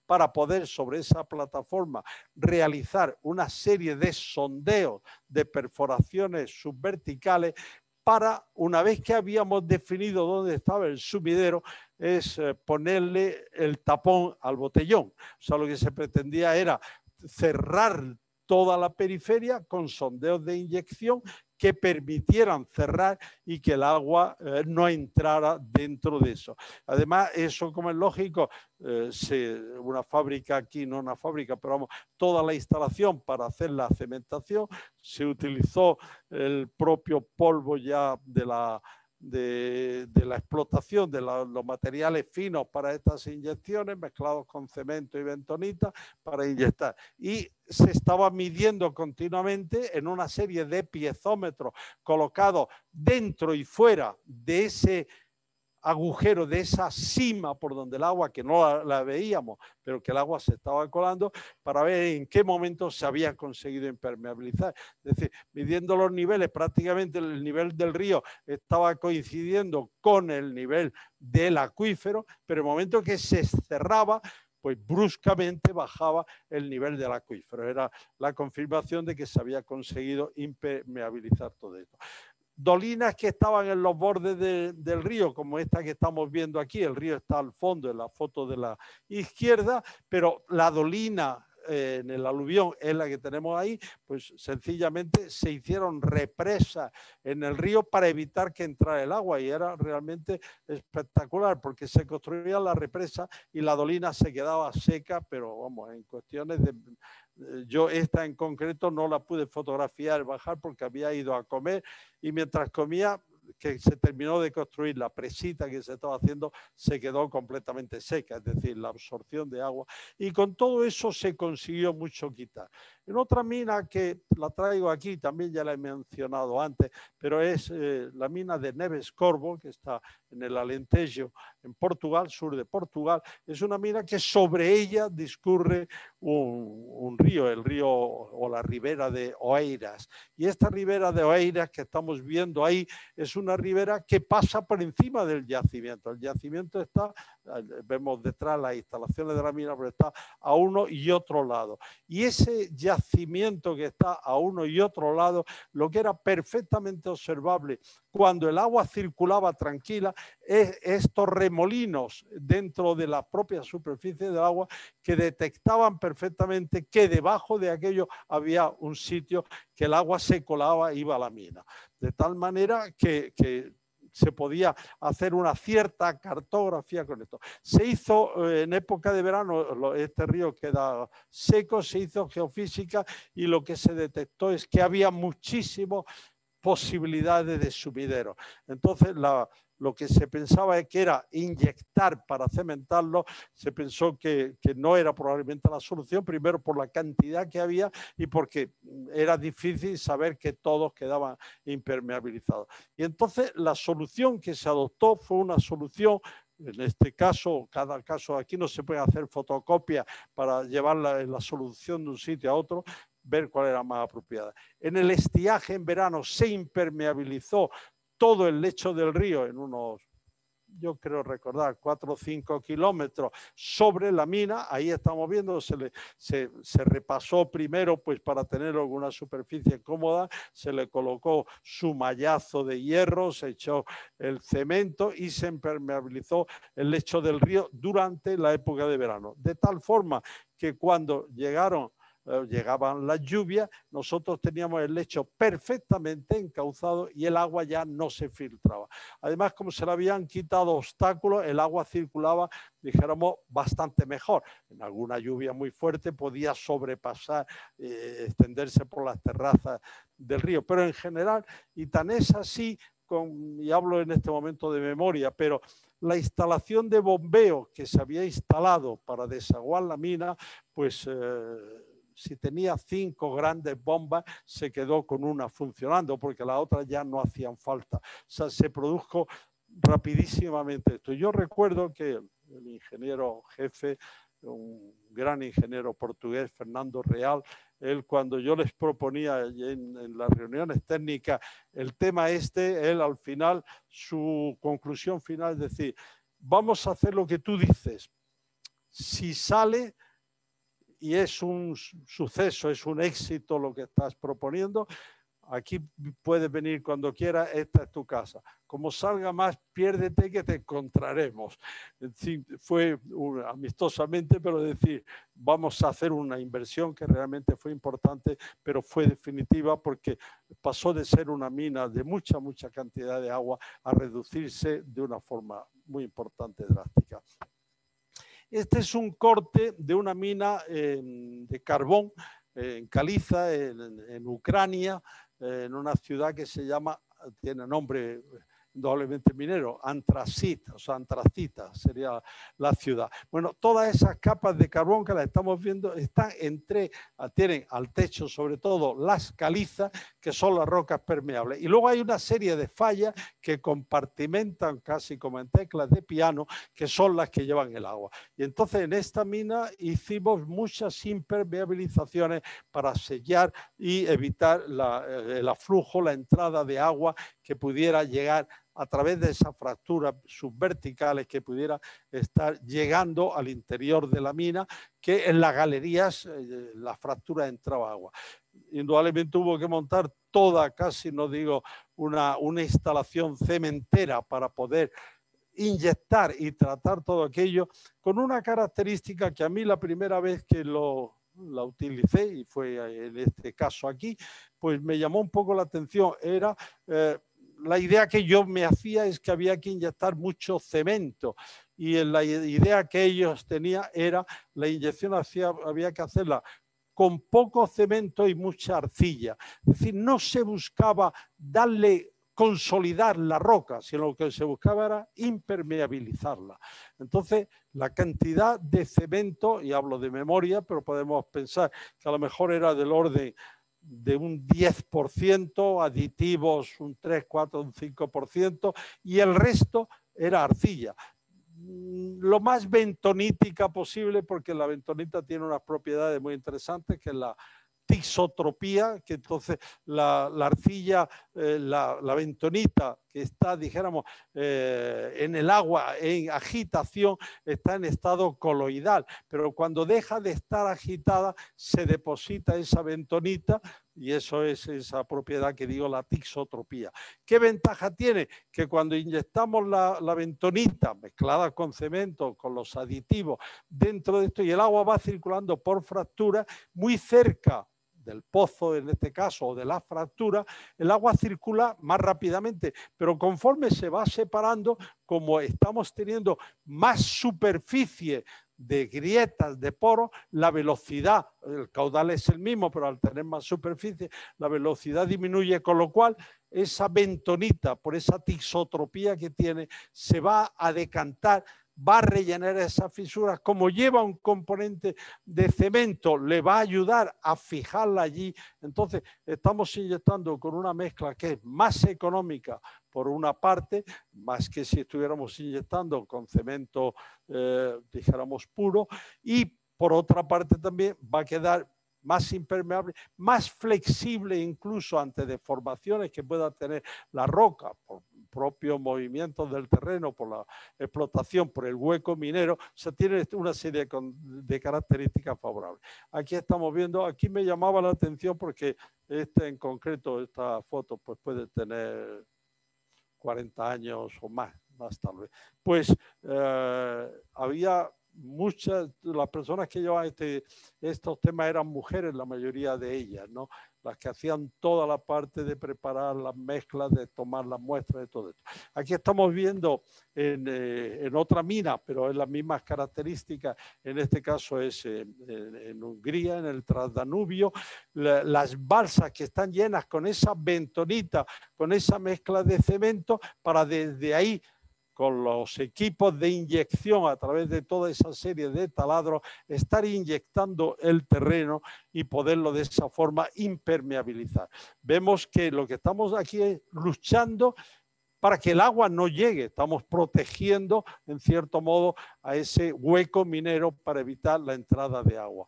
S2: para poder sobre esa plataforma realizar una serie de sondeos de perforaciones subverticales para, una vez que habíamos definido dónde estaba el sumidero, es ponerle el tapón al botellón. O sea, lo que se pretendía era cerrar toda la periferia con sondeos de inyección que permitieran cerrar y que el agua no entrara dentro de eso. Además, eso, como es lógico, una fábrica aquí, no una fábrica, pero vamos, toda la instalación para hacer la cementación, se utilizó el propio polvo ya de la explotación de los materiales finos para estas inyecciones, mezclados con cemento y bentonita para inyectar. Y se estaba midiendo continuamente en una serie de piezómetros colocados dentro y fuera de ese agujero, de esa sima por donde el agua, que no la veíamos, pero que el agua se estaba colando, para ver en qué momento se había conseguido impermeabilizar. Es decir, midiendo los niveles, prácticamente el nivel del río estaba coincidiendo con el nivel del acuífero, pero en el momento que se cerraba, pues bruscamente bajaba el nivel del acuífero. Era la confirmación de que se había conseguido impermeabilizar todo esto. dolinas que estaban en los bordes del río, como esta que estamos viendo aquí. El río está al fondo en la foto de la izquierda, pero la dolina en el aluvión es la que tenemos ahí, pues sencillamente se hicieron represas en el río para evitar que entrara el agua, y era realmente espectacular porque se construía la represa y la dolina se quedaba seca, pero vamos, en cuestiones de... Yo esta en concreto no la pude fotografiar, bajar, porque había ido a comer, y mientras comía, que se terminó de construir la presita que se estaba haciendo, se quedó completamente seca, es decir, la absorción de agua, y con todo eso se consiguió mucho quitar. En otra mina que la traigo aquí, también ya la he mencionado antes, pero es la mina de Neves Corvo, que está en el Alentejo, en Portugal, sur de Portugal. Es una mina que sobre ella discurre un río, el río o la ribera de Oeiras. Y esta ribera de Oeiras que estamos viendo ahí es una ribera que pasa por encima del yacimiento. El yacimiento está, vemos detrás las instalaciones de la mina, pero está a uno y otro lado. Y ese yacimiento que está a uno y otro lado, lo que era perfectamente observable cuando el agua circulaba tranquila, es estos remolinos dentro de la propia superficie del agua que detectaban perfectamente que debajo de aquello había un sitio que el agua se colaba e iba a la mina. De tal manera que se podía hacer una cierta cartografía con esto. Se hizo en época de verano, este río queda seco, se hizo geofísica y lo que se detectó es que había muchísimas posibilidades de sumidero. Entonces, lo que se pensaba es que era inyectar para cementarlo. Se pensó que no era probablemente la solución, primero por la cantidad que había y porque era difícil saber que todos quedaban impermeabilizados. Y entonces la solución que se adoptó fue una solución, en este caso, cada caso aquí no se puede hacer fotocopia para llevar la solución de un sitio a otro, ver cuál era más apropiada. En el estiaje en verano se impermeabilizó todo el lecho del río en unos, yo creo recordar, 4 o 5 kilómetros sobre la mina. Ahí estamos viendo, se repasó primero, pues para tener alguna superficie cómoda, se le colocó su mallazo de hierro, se echó el cemento y se impermeabilizó el lecho del río durante la época de verano. De tal forma que cuando llegaban las lluvias, nosotros teníamos el lecho perfectamente encauzado y el agua ya no se filtraba. Además, como se le habían quitado obstáculos, el agua circulaba, dijéramos, bastante mejor. En alguna lluvia muy fuerte podía sobrepasar, extenderse por las terrazas del río, pero en general, y tan es así, y hablo en este momento de memoria, pero la instalación de bombeo que se había instalado para desaguar la mina, pues si tenía 5 grandes bombas, se quedó con una funcionando porque las otras ya no hacían falta. O sea, se produjo rapidísimamente esto. Yo recuerdo que el ingeniero jefe, un gran ingeniero portugués, Fernando Real, él cuando yo les proponía en las reuniones técnicas el tema él al final, su conclusión final es decir, vamos a hacer lo que tú dices. Si sale y es un suceso, es un éxito lo que estás proponiendo, aquí puedes venir cuando quieras, esta es tu casa. Como salga más, piérdete que te encontraremos. Sí, fue amistosamente, pero decir, vamos a hacer una inversión que realmente fue importante, pero fue definitiva porque pasó de ser una mina de mucha cantidad de agua a reducirse de una forma muy importante, drástica. Este es un corte de una mina de carbón en Kaliza, en Ucrania, en una ciudad que se llama, tiene nombre indudablemente minero, Antracita, o sea, Antracita sería la ciudad. Bueno, todas esas capas de carbón que las estamos viendo están tienen al techo sobre todo las calizas, que son las rocas permeables. Y luego hay una serie de fallas que compartimentan casi como en teclas de piano, que son las que llevan el agua. Y entonces en esta mina hicimos muchas impermeabilizaciones para sellar y evitar el aflujo, la entrada de agua que pudiera llegar a través de esas fracturas subverticales que pudiera estar llegando al interior de la mina, que en las galerías la fractura entraba agua. Indudablemente hubo que montar toda, casi no digo una instalación cementera para poder inyectar y tratar todo aquello, con una característica que a mí la primera vez que la utilicé, y fue en este caso aquí, pues me llamó un poco la atención. Era la idea que yo me hacía es que había que inyectar mucho cemento, y la idea que ellos tenían era la inyección había que hacerla con poco cemento y mucha arcilla. Es decir, no se buscaba consolidar la roca, sino lo que se buscaba era impermeabilizarla. Entonces, la cantidad de cemento, y hablo de memoria, pero podemos pensar que a lo mejor era del orden de un 10%, aditivos un 3, 4, un 5%, y el resto era arcilla. Lo más bentonítica posible, porque la bentonita tiene unas propiedades muy interesantes, que es la tisotropía, que entonces la arcilla, la bentonita que está, dijéramos, en el agua, en agitación, está en estado coloidal, pero cuando deja de estar agitada se deposita esa bentonita, y eso es esa propiedad que digo, la tisotropía. ¿Qué ventaja tiene? Que cuando inyectamos la bentonita mezclada con cemento, con los aditivos dentro de esto, y el agua va circulando por fractura muy cerca del pozo, en este caso, o de la fractura, el agua circula más rápidamente, pero conforme se va separando, como estamos teniendo más superficie de grietas, de poros, la velocidad, el caudal es el mismo, pero al tener más superficie, la velocidad disminuye, con lo cual esa bentonita, por esa tisotropía que tiene, se va a decantar, va a rellenar esas fisuras. Como lleva un componente de cemento, le va a ayudar a fijarla allí. Entonces, estamos inyectando con una mezcla que es más económica, por una parte, más que si estuviéramos inyectando con cemento, dijéramos, puro, y por otra parte también va a quedar más impermeable, más flexible incluso ante deformaciones que pueda tener la roca por propios movimientos del terreno, por la explotación, por el hueco minero. O sea, tiene una serie de características favorables. Aquí estamos viendo, aquí me llamaba la atención porque en concreto, esta foto pues puede tener 40 años o más tal vez. Pues había las personas que llevaban estos temas eran mujeres, la mayoría de ellas, ¿no? Las que hacían toda la parte de preparar las mezclas, de tomar las muestras, de todo esto. Aquí estamos viendo en otra mina, pero es las mismas características, en este caso es en Hungría, en el Transdanubio, las balsas que están llenas con esa bentonita, con esa mezcla de cemento, para desde ahí, con los equipos de inyección a través de toda esa serie de taladros, estar inyectando el terreno y poderlo de esa forma impermeabilizar. Vemos que lo que estamos aquí es luchando para que el agua no llegue, estamos protegiendo en cierto modo a ese hueco minero para evitar la entrada de agua.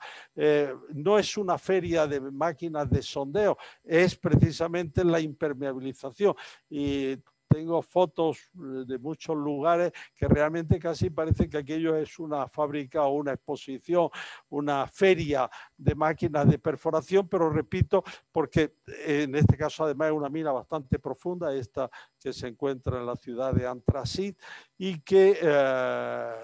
S2: No es una feria de máquinas de sondeo, es precisamente la impermeabilización, y tengo fotos de muchos lugares que realmente casi parece que aquello es una fábrica o una exposición, una feria de máquinas de perforación, pero repito, porque en este caso además es una mina bastante profunda, esta que se encuentra en la ciudad de Antrasit, y que ha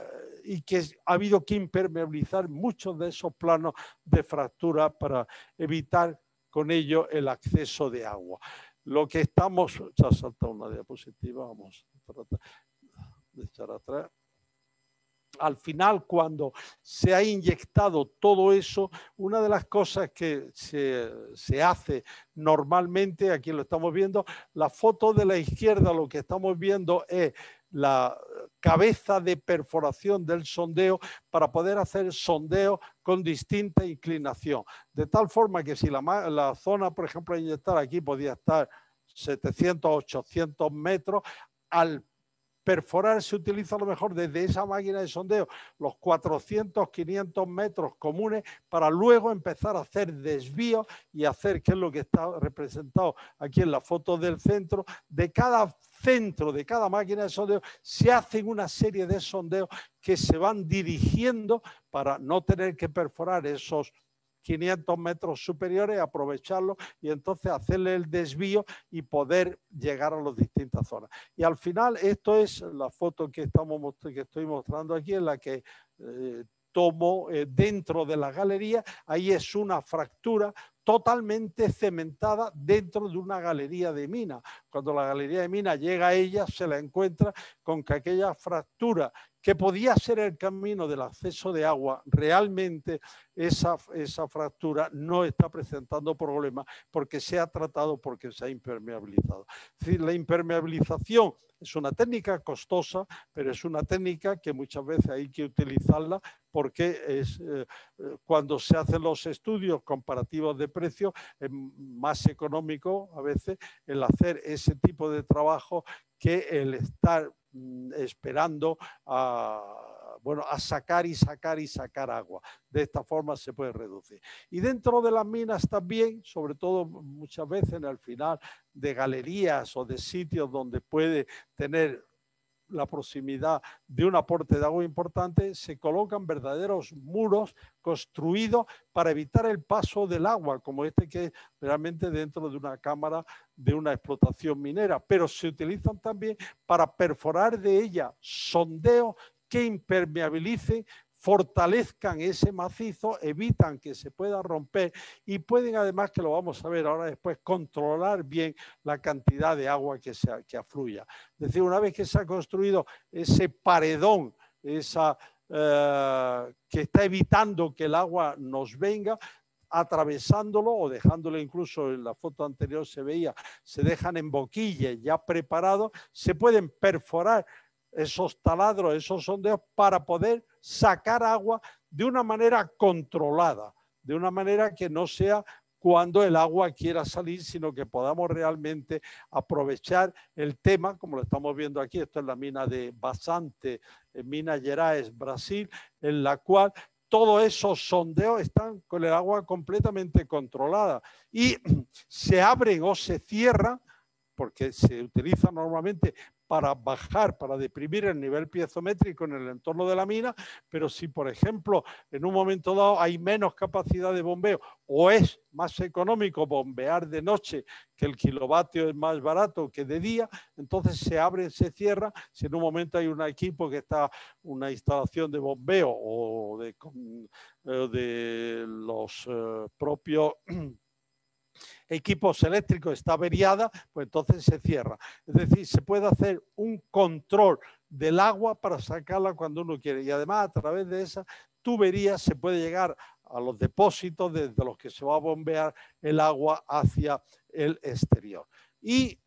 S2: habido que impermeabilizar muchos de esos planos de fractura para evitar con ello el acceso de agua. Lo que estamos, se ha saltado una diapositiva, vamos a tratar de echar atrás. Al final, cuando se ha inyectado todo eso, una de las cosas que se hace normalmente, aquí lo estamos viendo, la foto de la izquierda, lo que estamos viendo es la cabeza de perforación del sondeo para poder hacer sondeo con distinta inclinación. De tal forma que si la zona, por ejemplo, a inyectar aquí podía estar 700, 800 metros, al perforar se utiliza a lo mejor desde esa máquina de sondeo los 400, 500 metros comunes para luego empezar a hacer desvíos y hacer, que es lo que está representado aquí en la foto del centro, de cada centro, de cada máquina de sondeo, se hacen una serie de sondeos que se van dirigiendo para no tener que perforar esos 500 metros superiores, aprovecharlo y entonces hacerle el desvío y poder llegar a las distintas zonas. Y al final, esto es la foto que estoy mostrando aquí, en la que tomo dentro de la galería. Ahí es una fractura totalmente cementada dentro de una galería de mina. Cuando la galería de mina llega a ella, se la encuentra con que aquella fractura que podía ser el camino del acceso de agua, realmente esa fractura no está presentando problemas porque se ha tratado, porque se ha impermeabilizado. Es decir, la impermeabilización es una técnica costosa, pero es una técnica que muchas veces hay que utilizarla porque es, cuando se hacen los estudios comparativos de precios es más económico a veces el hacer ese tipo de trabajo que el estar esperando a sacar y sacar agua. De esta forma se puede reducir. Y dentro de las minas también, sobre todo muchas veces en el final de galerías o de sitios donde puede tener la proximidad de un aporte de agua importante, se colocan verdaderos muros construidos para evitar el paso del agua, como este que es realmente dentro de una cámara de una explotación minera, pero se utilizan también para perforar de ella sondeos que impermeabilicen, fortalezcan ese macizo, evitan que se pueda romper y pueden además, que lo vamos a ver ahora después, controlar bien la cantidad de agua que afluya. Es decir, una vez que se ha construido ese paredón, que está evitando que el agua nos venga, atravesándolo o dejándolo, incluso en la foto anterior se veía, se dejan en boquillas ya preparados, se pueden perforar esos taladros, esos sondeos para poder sacar agua de una manera controlada, de una manera que no sea cuando el agua quiera salir, sino que podamos realmente aprovechar el tema, como lo estamos viendo aquí. Esto es la mina de Vazante, en Minas Gerais, Brasil, en la cual todos esos sondeos están con el agua completamente controlada y se abren o se cierran, porque se utiliza normalmente para bajar, para deprimir el nivel piezométrico en el entorno de la mina, pero si, por ejemplo, en un momento dado hay menos capacidad de bombeo o es más económico bombear de noche, que el kilovatio es más barato que de día, entonces se abre, se cierra. Si en un momento hay un equipo que está, una instalación de bombeo o de los propios equipos eléctricos está averiada, pues entonces se cierra. Es decir, se puede hacer un control del agua para sacarla cuando uno quiere. Y además, a través de esa tubería se puede llegar a los depósitos desde los que se va a bombear el agua hacia el exterior. Y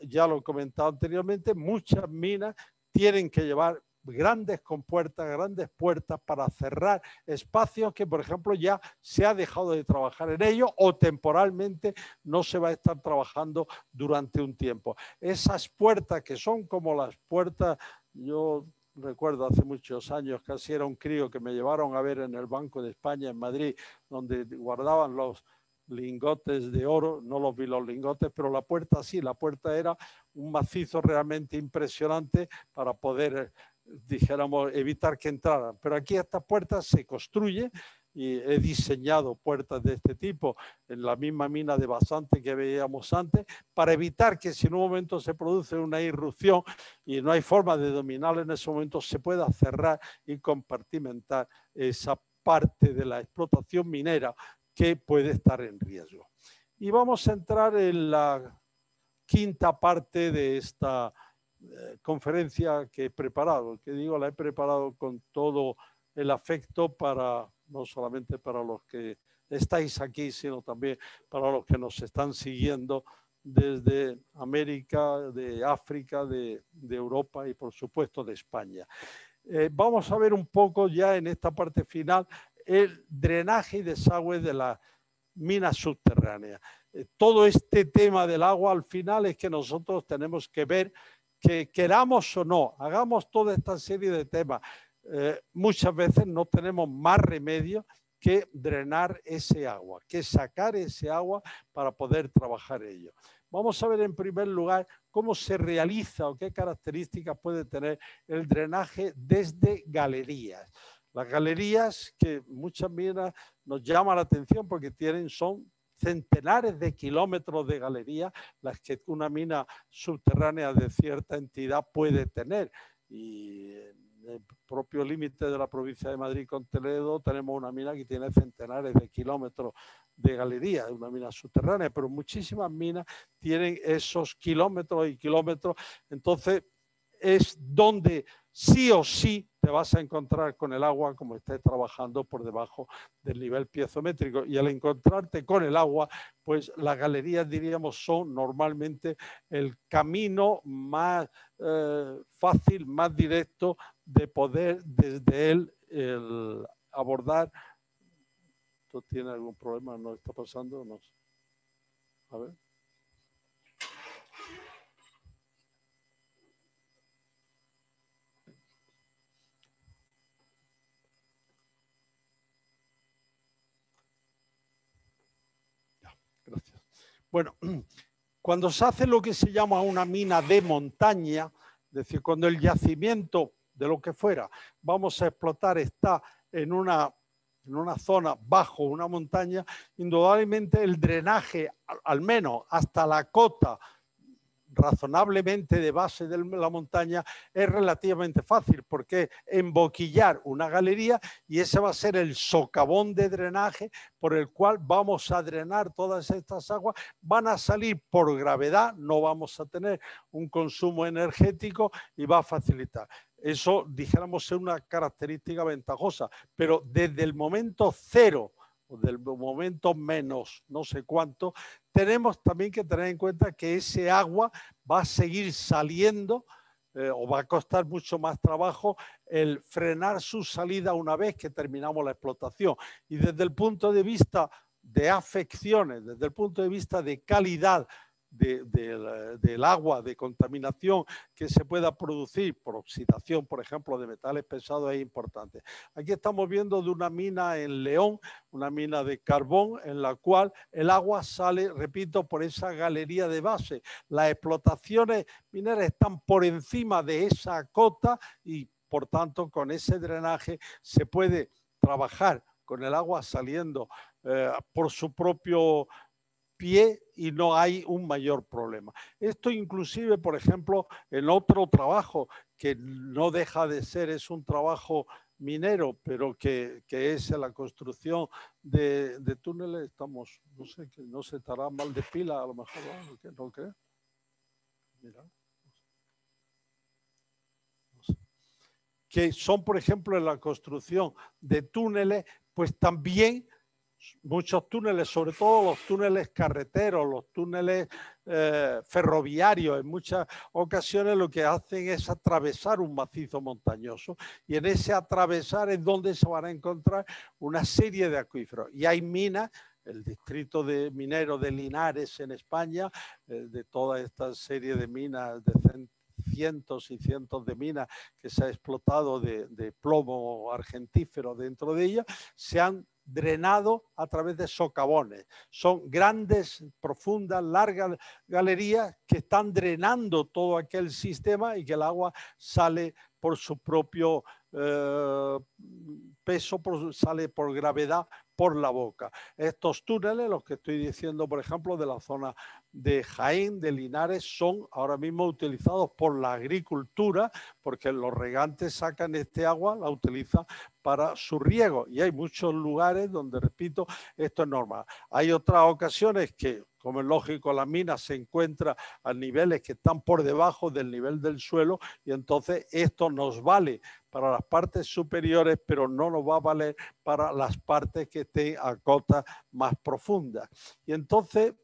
S2: ya lo he comentado anteriormente, muchas minas tienen que llevar grandes compuertas, grandes puertas para cerrar espacios que, por ejemplo, ya se ha dejado de trabajar en ellos o temporalmente no se va a estar trabajando durante un tiempo. Esas puertas que son como las puertas, yo recuerdo hace muchos años, casi era un crío que me llevaron a ver en el Banco de España en Madrid, donde guardaban los lingotes de oro. No los vi los lingotes, pero la puerta sí, la puerta era un macizo realmente impresionante para poder, dijéramos, evitar que entraran. Pero aquí estas puertas se construyen y he diseñado puertas de este tipo en la misma mina de Vazante que veíamos antes, para evitar que si en un momento se produce una irrupción y no hay forma de dominarla en ese momento, se pueda cerrar y compartimentar esa parte de la explotación minera que puede estar en riesgo. Y vamos a entrar en la quinta parte de esta conferencia que he preparado, que digo, la he preparado con todo el afecto para, no solamente para los que estáis aquí, sino también para los que nos están siguiendo desde América, de África, de Europa y por supuesto de España. Vamos a ver un poco ya en esta parte final el drenaje y desagüe de las minas subterráneas. Todo este tema del agua al final es que nosotros tenemos que ver, que queramos o no, hagamos toda esta serie de temas. Muchas veces no tenemos más remedio que drenar ese agua, que sacar ese agua para poder trabajar ello. Vamos a ver en primer lugar cómo se realiza o qué características puede tener el drenaje desde galerías. Las galerías, que muchas minas nos llama la atención porque son centenares de kilómetros de galerías las que una mina subterránea de cierta entidad puede tener. Y en el propio límite de la provincia de Madrid con Toledo tenemos una mina que tiene centenares de kilómetros de galerías, una mina subterránea, pero muchísimas minas tienen esos kilómetros y kilómetros. Entonces es donde sí o sí te vas a encontrar con el agua como estés trabajando por debajo del nivel piezométrico. Y al encontrarte con el agua, pues las galerías, diríamos, son normalmente el camino más fácil, más directo de poder desde él abordar. ¿Esto tiene algún problema? ¿No está pasando? No. A ver. Gracias. Bueno, cuando se hace lo que se llama una mina de montaña, es decir, cuando el yacimiento de lo que fuera vamos a explotar está en una zona bajo una montaña, indudablemente el drenaje, al menos hasta la cota razonablemente de base de la montaña, es relativamente fácil porque emboquillar una galería y ese va a ser el socavón de drenaje por el cual vamos a drenar todas estas aguas, van a salir por gravedad, no vamos a tener un consumo energético y va a facilitar. Eso, dijéramos, es una característica ventajosa, pero desde el momento cero o del momento menos no sé cuánto, tenemos también que tener en cuenta que ese agua va a seguir saliendo o va a costar mucho más trabajo el frenar su salida una vez que terminamos la explotación. Y desde el punto de vista de afecciones, desde el punto de vista de calidad del agua, de contaminación que se pueda producir por oxidación, por ejemplo, de metales pesados, es importante. Aquí estamos viendo de una mina en León, una mina de carbón en la cual el agua sale, repito, por esa galería de base. Las explotaciones mineras están por encima de esa cota y, por tanto, con ese drenaje se puede trabajar con el agua saliendo por su propio pie y no hay un mayor problema. Esto inclusive, por ejemplo, en otro trabajo que no deja de ser, es un trabajo minero, pero que es la construcción de túneles, estamos, no sé, que no se estará mal de pila, a lo mejor, ¿no crees? Mira. No sé. Que son, por ejemplo, en la construcción de túneles, pues también muchos túneles, sobre todo los túneles carreteros, los túneles ferroviarios, en muchas ocasiones lo que hacen es atravesar un macizo montañoso y en ese atravesar es donde se van a encontrar una serie de acuíferos. Y hay minas, el distrito de minero de Linares en España, de toda esta serie de minas de cientos y cientos de minas que se ha explotado de plomo argentífero dentro de ellas, se han drenado a través de socavones. Son grandes, profundas, largas galerías que están drenando todo aquel sistema y que el agua sale por su propio peso, sale por gravedad por la boca. Estos túneles, los que estoy diciendo, por ejemplo, de la zona de Jaén, de Linares, son ahora mismo utilizados por la agricultura porque los regantes sacan este agua, la utilizan para su riego y hay muchos lugares donde, repito, esto es normal. Hay otras ocasiones que, como es lógico, la mina se encuentra a niveles que están por debajo del nivel del suelo y entonces esto nos vale para las partes superiores, pero no nos va a valer para las partes que estén a cotas más profundas. Y entonces,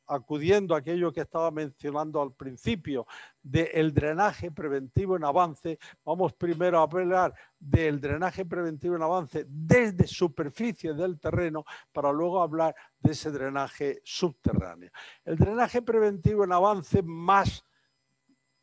S2: acudiendo a aquello que estaba mencionando al principio del drenaje preventivo en avance, vamos primero a hablar del drenaje preventivo en avance desde superficie del terreno para luego hablar de ese drenaje subterráneo. El drenaje preventivo en avance más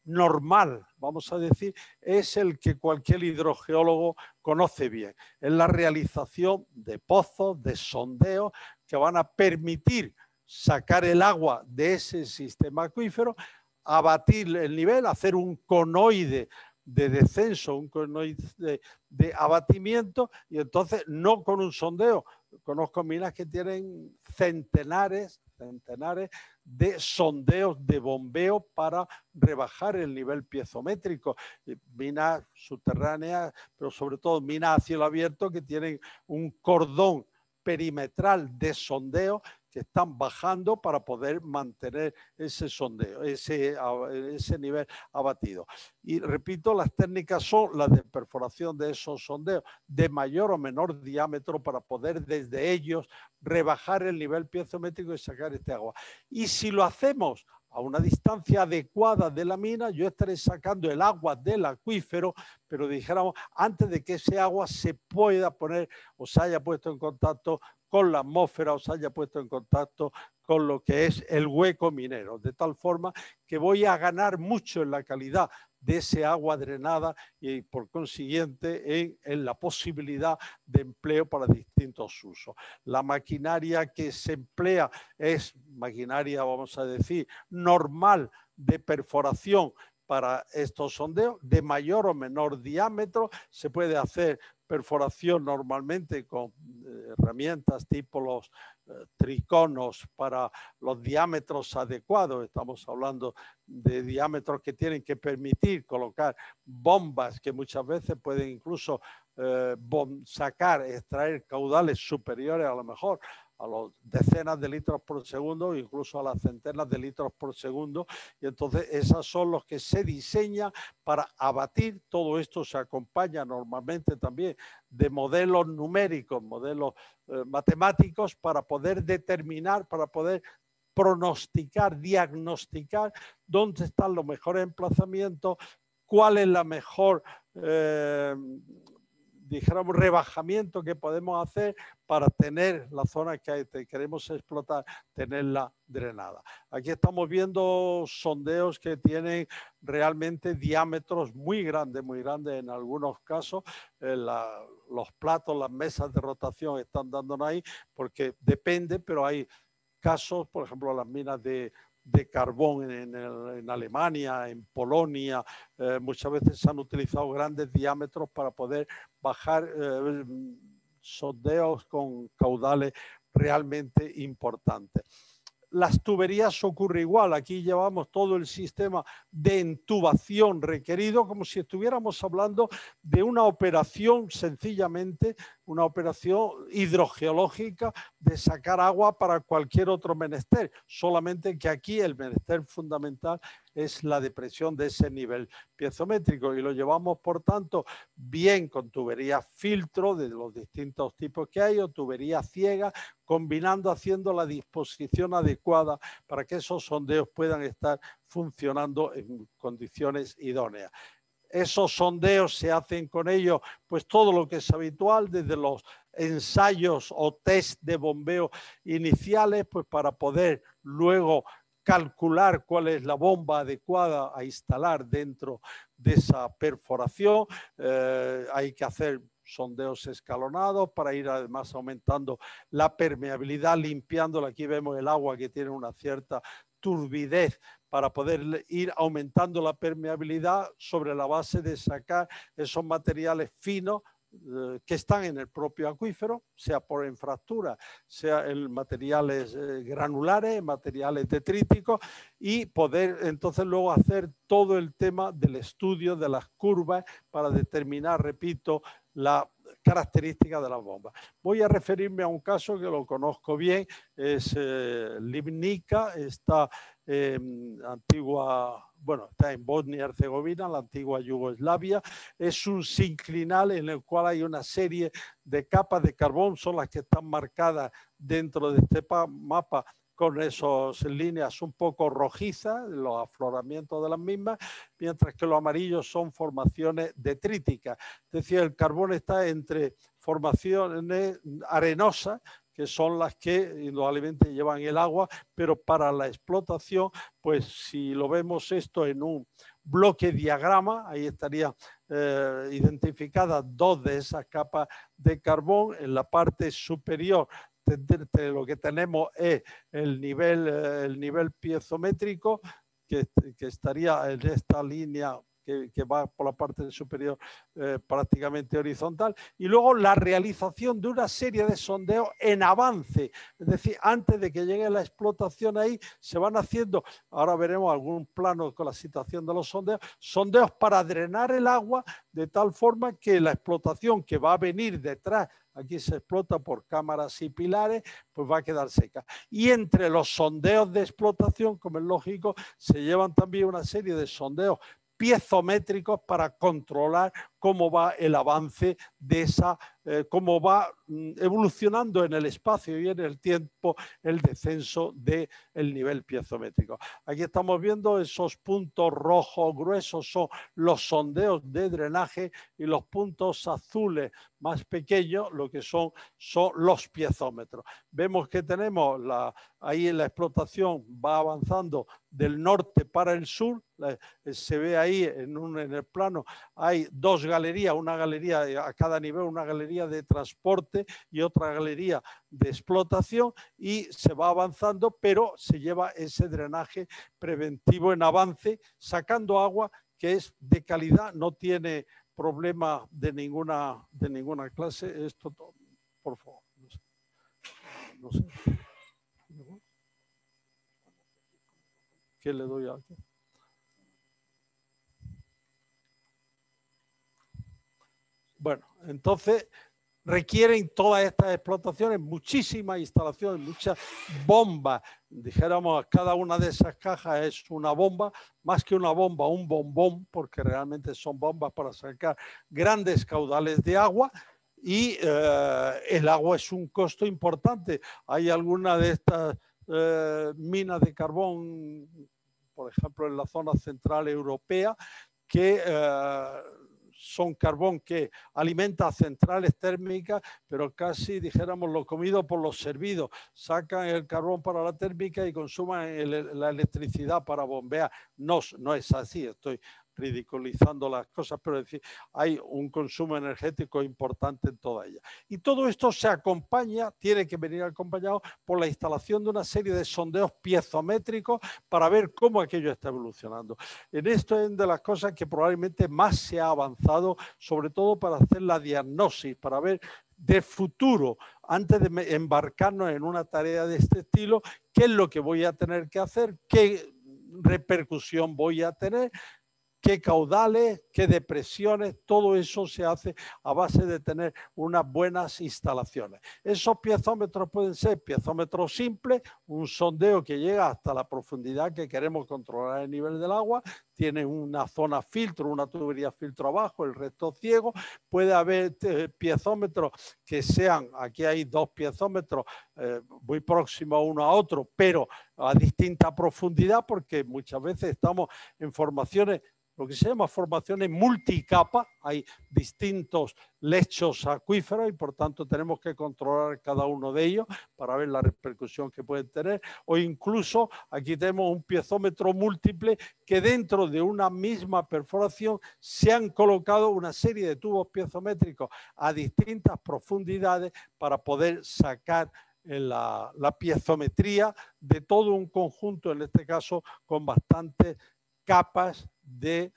S2: normal, vamos a decir, es el que cualquier hidrogeólogo conoce bien. Es la realización de pozos, de sondeos que van a permitir sacar el agua de ese sistema acuífero, abatir el nivel, hacer un conoide de descenso, un conoid de abatimiento, y entonces no con un sondeo. Conozco minas que tienen centenares de sondeos de bombeo para rebajar el nivel piezométrico. Minas subterráneas, pero sobre todo minas a cielo abierto que tienen un cordón perimetral de sondeo que están bajando para poder mantener ese sondeo, ese nivel abatido. Y repito, las técnicas son las de perforación de esos sondeos de mayor o menor diámetro para poder desde ellos rebajar el nivel piezométrico y sacar este agua. Y si lo hacemos a una distancia adecuada de la mina, yo estaré sacando el agua del acuífero, pero dijéramos, antes de que ese agua se pueda poner o se haya puesto en contacto con la atmósfera o se haya puesto en contacto con lo que es el hueco minero, de tal forma que voy a ganar mucho en la calidad de ese agua drenada y por consiguiente en la posibilidad de empleo para distintos usos. La maquinaria que se emplea es maquinaria, vamos a decir, normal de perforación para estos sondeos de mayor o menor diámetro. Se puede hacer perforación normalmente con herramientas tipo los triconos para los diámetros adecuados. Estamos hablando de diámetros que tienen que permitir colocar bombas que muchas veces pueden incluso extraer caudales superiores a lo mejor a los decenas de litros por segundo, incluso a las centenas de litros por segundo, y entonces esos son los que se diseñan para abatir. Todo esto se acompaña normalmente también de modelos numéricos, modelos matemáticos para poder determinar, para poder pronosticar, diagnosticar dónde están los mejores emplazamientos, cuál es la mejor dijéramos, rebajamiento que podemos hacer para tener la zona que queremos explotar, tenerla drenada. Aquí estamos viendo sondeos que tienen realmente diámetros muy grandes en algunos casos. Los platos, las mesas de rotación están dándonos ahí porque depende, pero hay casos, por ejemplo, las minas de carbón en Alemania, en Polonia, muchas veces se han utilizado grandes diámetros para poder bajar sondeos con caudales realmente importantes. Las tuberías ocurre igual, aquí llevamos todo el sistema de intubación requerido como si estuviéramos hablando de una operación sencillamente, una operación hidrogeológica de sacar agua para cualquier otro menester, solamente que aquí el menester fundamental es la depresión de ese nivel piezométrico y lo llevamos por tanto bien con tuberías filtro de los distintos tipos que hay o tuberías ciegas, combinando, haciendo la disposición adecuada para que esos sondeos puedan estar funcionando en condiciones idóneas. Esos sondeos se hacen con ellos, pues todo lo que es habitual, desde los ensayos o test de bombeo iniciales, pues para poder luego calcular cuál es la bomba adecuada a instalar dentro de esa perforación. Hay que hacer sondeos escalonados para ir además aumentando la permeabilidad, limpiándola. Aquí vemos el agua que tiene una cierta turbidez para poder ir aumentando la permeabilidad sobre la base de sacar esos materiales finos que están en el propio acuífero, sea por infractura, sea en materiales granulares, materiales detríticos, y poder entonces luego hacer todo el tema del estudio de las curvas para determinar, repito, la característica de las bombas. Voy a referirme a un caso que lo conozco bien, es Livnica, está está en Bosnia y Herzegovina, la antigua Yugoslavia. Es un sinclinal en el cual hay una serie de capas de carbón, son las que están marcadas dentro de este mapa con esas líneas un poco rojizas, los afloramientos de las mismas, mientras que los amarillos son formaciones detríticas. Es decir, el carbón está entre formaciones arenosas, que son las que indudablemente llevan el agua, pero para la explotación, pues si lo vemos esto en un bloque diagrama, ahí estarían identificadas dos de esas capas de carbón. En la parte superior lo que tenemos es el nivel piezométrico, que estaría en esta línea que va por la parte superior prácticamente horizontal, y luego la realización de una serie de sondeos en avance, es decir, antes de que llegue la explotación ahí, se van haciendo, ahora veremos algún plano con la situación de los sondeos para drenar el agua de tal forma que la explotación que va a venir detrás, aquí se explota por cámaras y pilares, pues va a quedar seca. Y entre los sondeos de explotación, como es lógico, se llevan también una serie de sondeos piezométricos para controlar cómo va el avance de esa, cómo va evolucionando en el espacio y en el tiempo el descenso del nivel piezométrico. Aquí estamos viendo esos puntos rojos gruesos, son los sondeos de drenaje, y los puntos azules más pequeños, lo que son los piezómetros. Vemos que tenemos ahí la explotación va avanzando del norte para el sur. Se ve ahí en el plano, hay dos galerías, una galería a cada nivel, una galería de transporte y otra galería de explotación, y se va avanzando, pero se lleva ese drenaje preventivo en avance, sacando agua que es de calidad, no tiene problema de ninguna clase. Esto, por favor, no sé. ¿Qué le doy aquí? Bueno, entonces requieren todas estas explotaciones muchísimas instalaciones, muchas bombas. Dijéramos, cada una de esas cajas es una bomba, más que una bomba, un bombón, porque realmente son bombas para sacar grandes caudales de agua. Y el agua es un costo importante. Hay algunas de estas minas de carbón, por ejemplo, en la zona central europea, que son carbón que alimenta centrales térmicas, pero casi, dijéramos, lo comido por lo servido. Sacan el carbón para la térmica y consuman la electricidad para bombear. No es así, estoy ridiculizando las cosas, pero es decir, hay un consumo energético importante en toda ella. Y todo esto se acompaña, tiene que venir acompañado por la instalación de una serie de sondeos piezométricos para ver cómo aquello está evolucionando. En esto es de las cosas que probablemente más se ha avanzado, sobre todo para hacer la diagnosis, para ver de futuro, antes de embarcarnos en una tarea de este estilo, qué es lo que voy a tener que hacer, qué repercusión voy a tener, qué caudales, qué depresiones, todo eso se hace a base de tener unas buenas instalaciones. Esos piezómetros pueden ser piezómetros simples, un sondeo que llega hasta la profundidad que queremos controlar el nivel del agua, tiene una zona filtro, una tubería filtro abajo, el resto ciego. Puede haber piezómetros que sean, aquí hay dos piezómetros muy próximos uno a otro, pero a distinta profundidad, porque muchas veces estamos en formaciones, lo que se llama formaciones multicapa, hay distintos lechos acuíferos y por tanto tenemos que controlar cada uno de ellos para ver la repercusión que pueden tener, o incluso aquí tenemos un piezómetro múltiple que dentro de una misma perforación se han colocado una serie de tubos piezométricos a distintas profundidades para poder sacar la piezometría de todo un conjunto, en este caso con bastantes capas de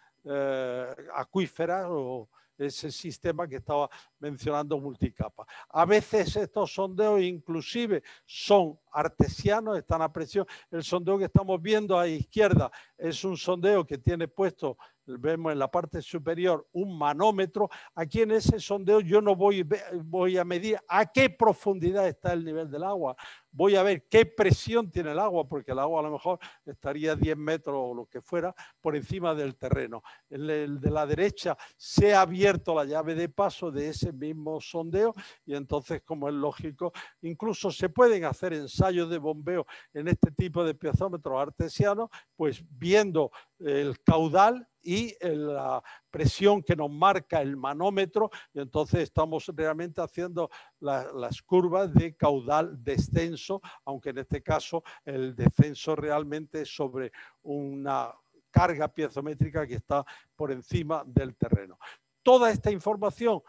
S2: acuíferas o ese sistema que estaba mencionando multicapa. A veces estos sondeos inclusive son artesianos, están a presión. El sondeo que estamos viendo a la izquierda es un sondeo que tiene puesto, vemos en la parte superior, un manómetro. Aquí en ese sondeo yo no voy a medir a qué profundidad está el nivel del agua. Voy a ver qué presión tiene el agua, porque el agua a lo mejor estaría 10 metros o lo que fuera por encima del terreno. El de la derecha se ha abierto la llave de paso de ese mismo sondeo y entonces, como es lógico, incluso se pueden hacer ensayos de bombeo en este tipo de piezómetros artesianos, pues viendo el caudal y la presión que nos marca el manómetro, y entonces estamos realmente haciendo las curvas de caudal descenso, aunque en este caso el descenso realmente es sobre una carga piezométrica que está por encima del terreno. Toda esta información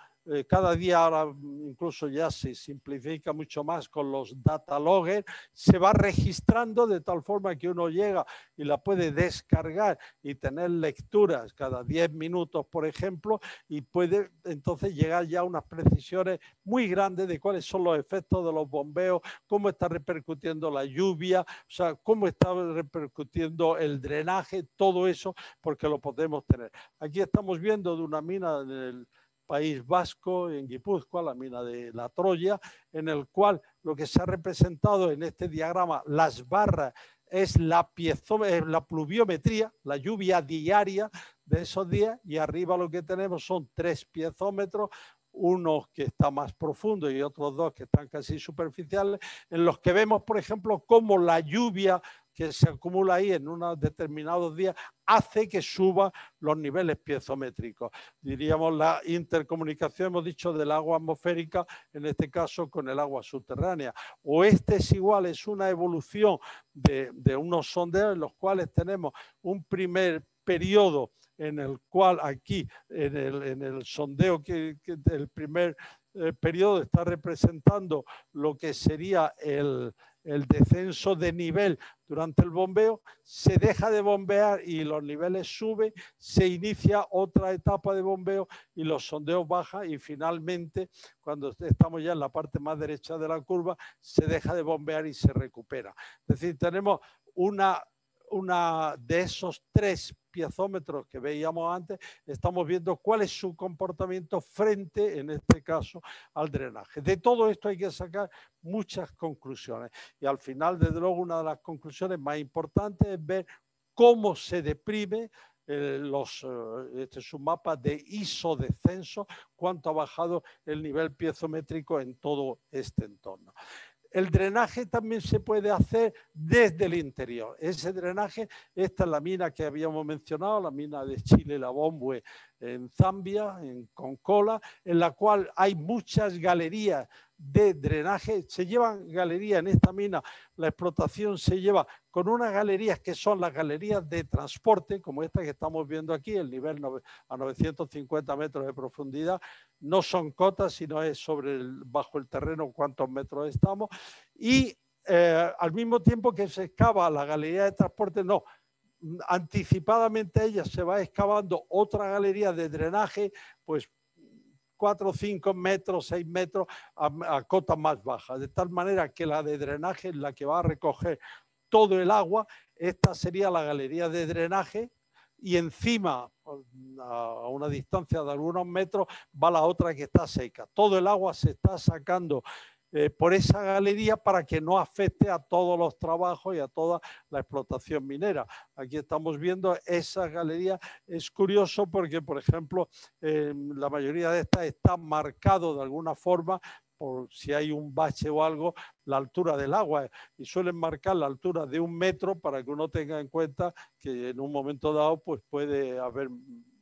S2: cada día ahora incluso ya se simplifica mucho más con los data logger, se va registrando de tal forma que uno llega y la puede descargar y tener lecturas cada 10 minutos, por ejemplo, y puede entonces llegar ya a unas precisiones muy grandes de cuáles son los efectos de los bombeos, cómo está repercutiendo la lluvia, o sea, cómo está repercutiendo el drenaje, todo eso, porque lo podemos tener. Aquí estamos viendo de una mina en el País Vasco, en Guipúzcoa, la mina de La Troya, en el cual lo que se ha representado en este diagrama, las barras, es la pluviometría, la lluvia diaria de esos días, y arriba lo que tenemos son 3 piezómetros, uno que está más profundo y otros 2 que están casi superficiales, en los que vemos, por ejemplo, cómo la lluvia que se acumula ahí en unos determinados días hace que suba los niveles piezométricos. Diríamos la intercomunicación, hemos dicho, del agua atmosférica, en este caso con el agua subterránea. O este es igual, es una evolución de unos sondeos en los cuales tenemos un primer periodo en el cual aquí, en el sondeo, que el primer periodo está representando lo que sería el descenso de nivel durante el bombeo, se deja de bombear y los niveles suben, se inicia otra etapa de bombeo y los sondeos bajan y finalmente, cuando estamos ya en la parte más derecha de la curva, se deja de bombear y se recupera. Es decir, tenemos una de esos 3 piezómetros que veíamos antes, estamos viendo cuál es su comportamiento frente, en este caso, al drenaje. De todo esto hay que sacar muchas conclusiones y al final, desde luego, una de las conclusiones más importantes es ver cómo se deprime este es un mapa de isodescenso, cuánto ha bajado el nivel piezométrico en todo este entorno. El drenaje también se puede hacer desde el interior. Ese drenaje, esta es la mina que habíamos mencionado, la mina de Chile, la Bombue, en Zambia, en Konkola, en la cual hay muchas galerías de drenaje. Se llevan galerías en esta mina, la explotación se lleva con unas galerías que son las galerías de transporte, como esta que estamos viendo aquí, el nivel a 950 metros de profundidad. No son cotas, sino es bajo el terreno cuántos metros estamos. Y al mismo tiempo que se excava la galería de transporte, no, anticipadamente ella se va excavando otra galería de drenaje, pues 4 o 5 metros, 6 metros a cotas más bajas, de tal manera que la de drenaje es la que va a recoger todo el agua. Esta sería la galería de drenaje y encima, a una distancia de algunos metros, va la otra que está seca. Todo el agua se está sacando por esa galería para que no afecte a todos los trabajos y a toda la explotación minera. Aquí estamos viendo esa galería. Es curioso porque, por ejemplo, la mayoría de estas está marcado de alguna forma por si hay un bache o algo, la altura del agua, y suelen marcar la altura de 1 metro para que uno tenga en cuenta que en un momento dado pues puede haber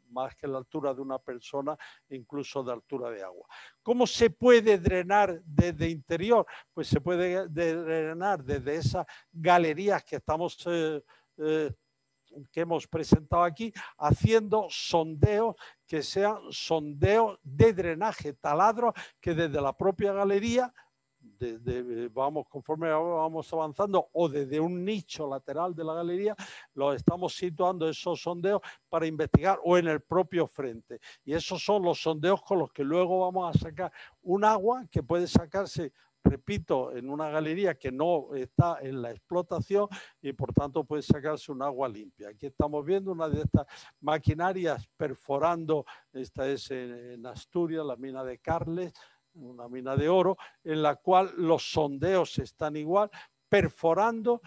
S2: más que la altura de una persona, incluso de altura de agua. ¿Cómo se puede drenar desde interior? Pues se puede drenar desde esas galerías que que hemos presentado aquí, haciendo sondeos que sean sondeos de drenaje, taladros que desde la propia galería, conforme vamos avanzando, o desde un nicho lateral de la galería, los estamos situando esos sondeos para investigar, o en el propio frente. Y esos son los sondeos con los que luego vamos a sacar un agua que puede sacarse, repito, en una galería que no está en la explotación y por tanto puede sacarse un agua limpia. Aquí estamos viendo una de estas maquinarias perforando, esta es en Asturias, la mina de Carles, una mina de oro, en la cual los sondeos están igual, perforando,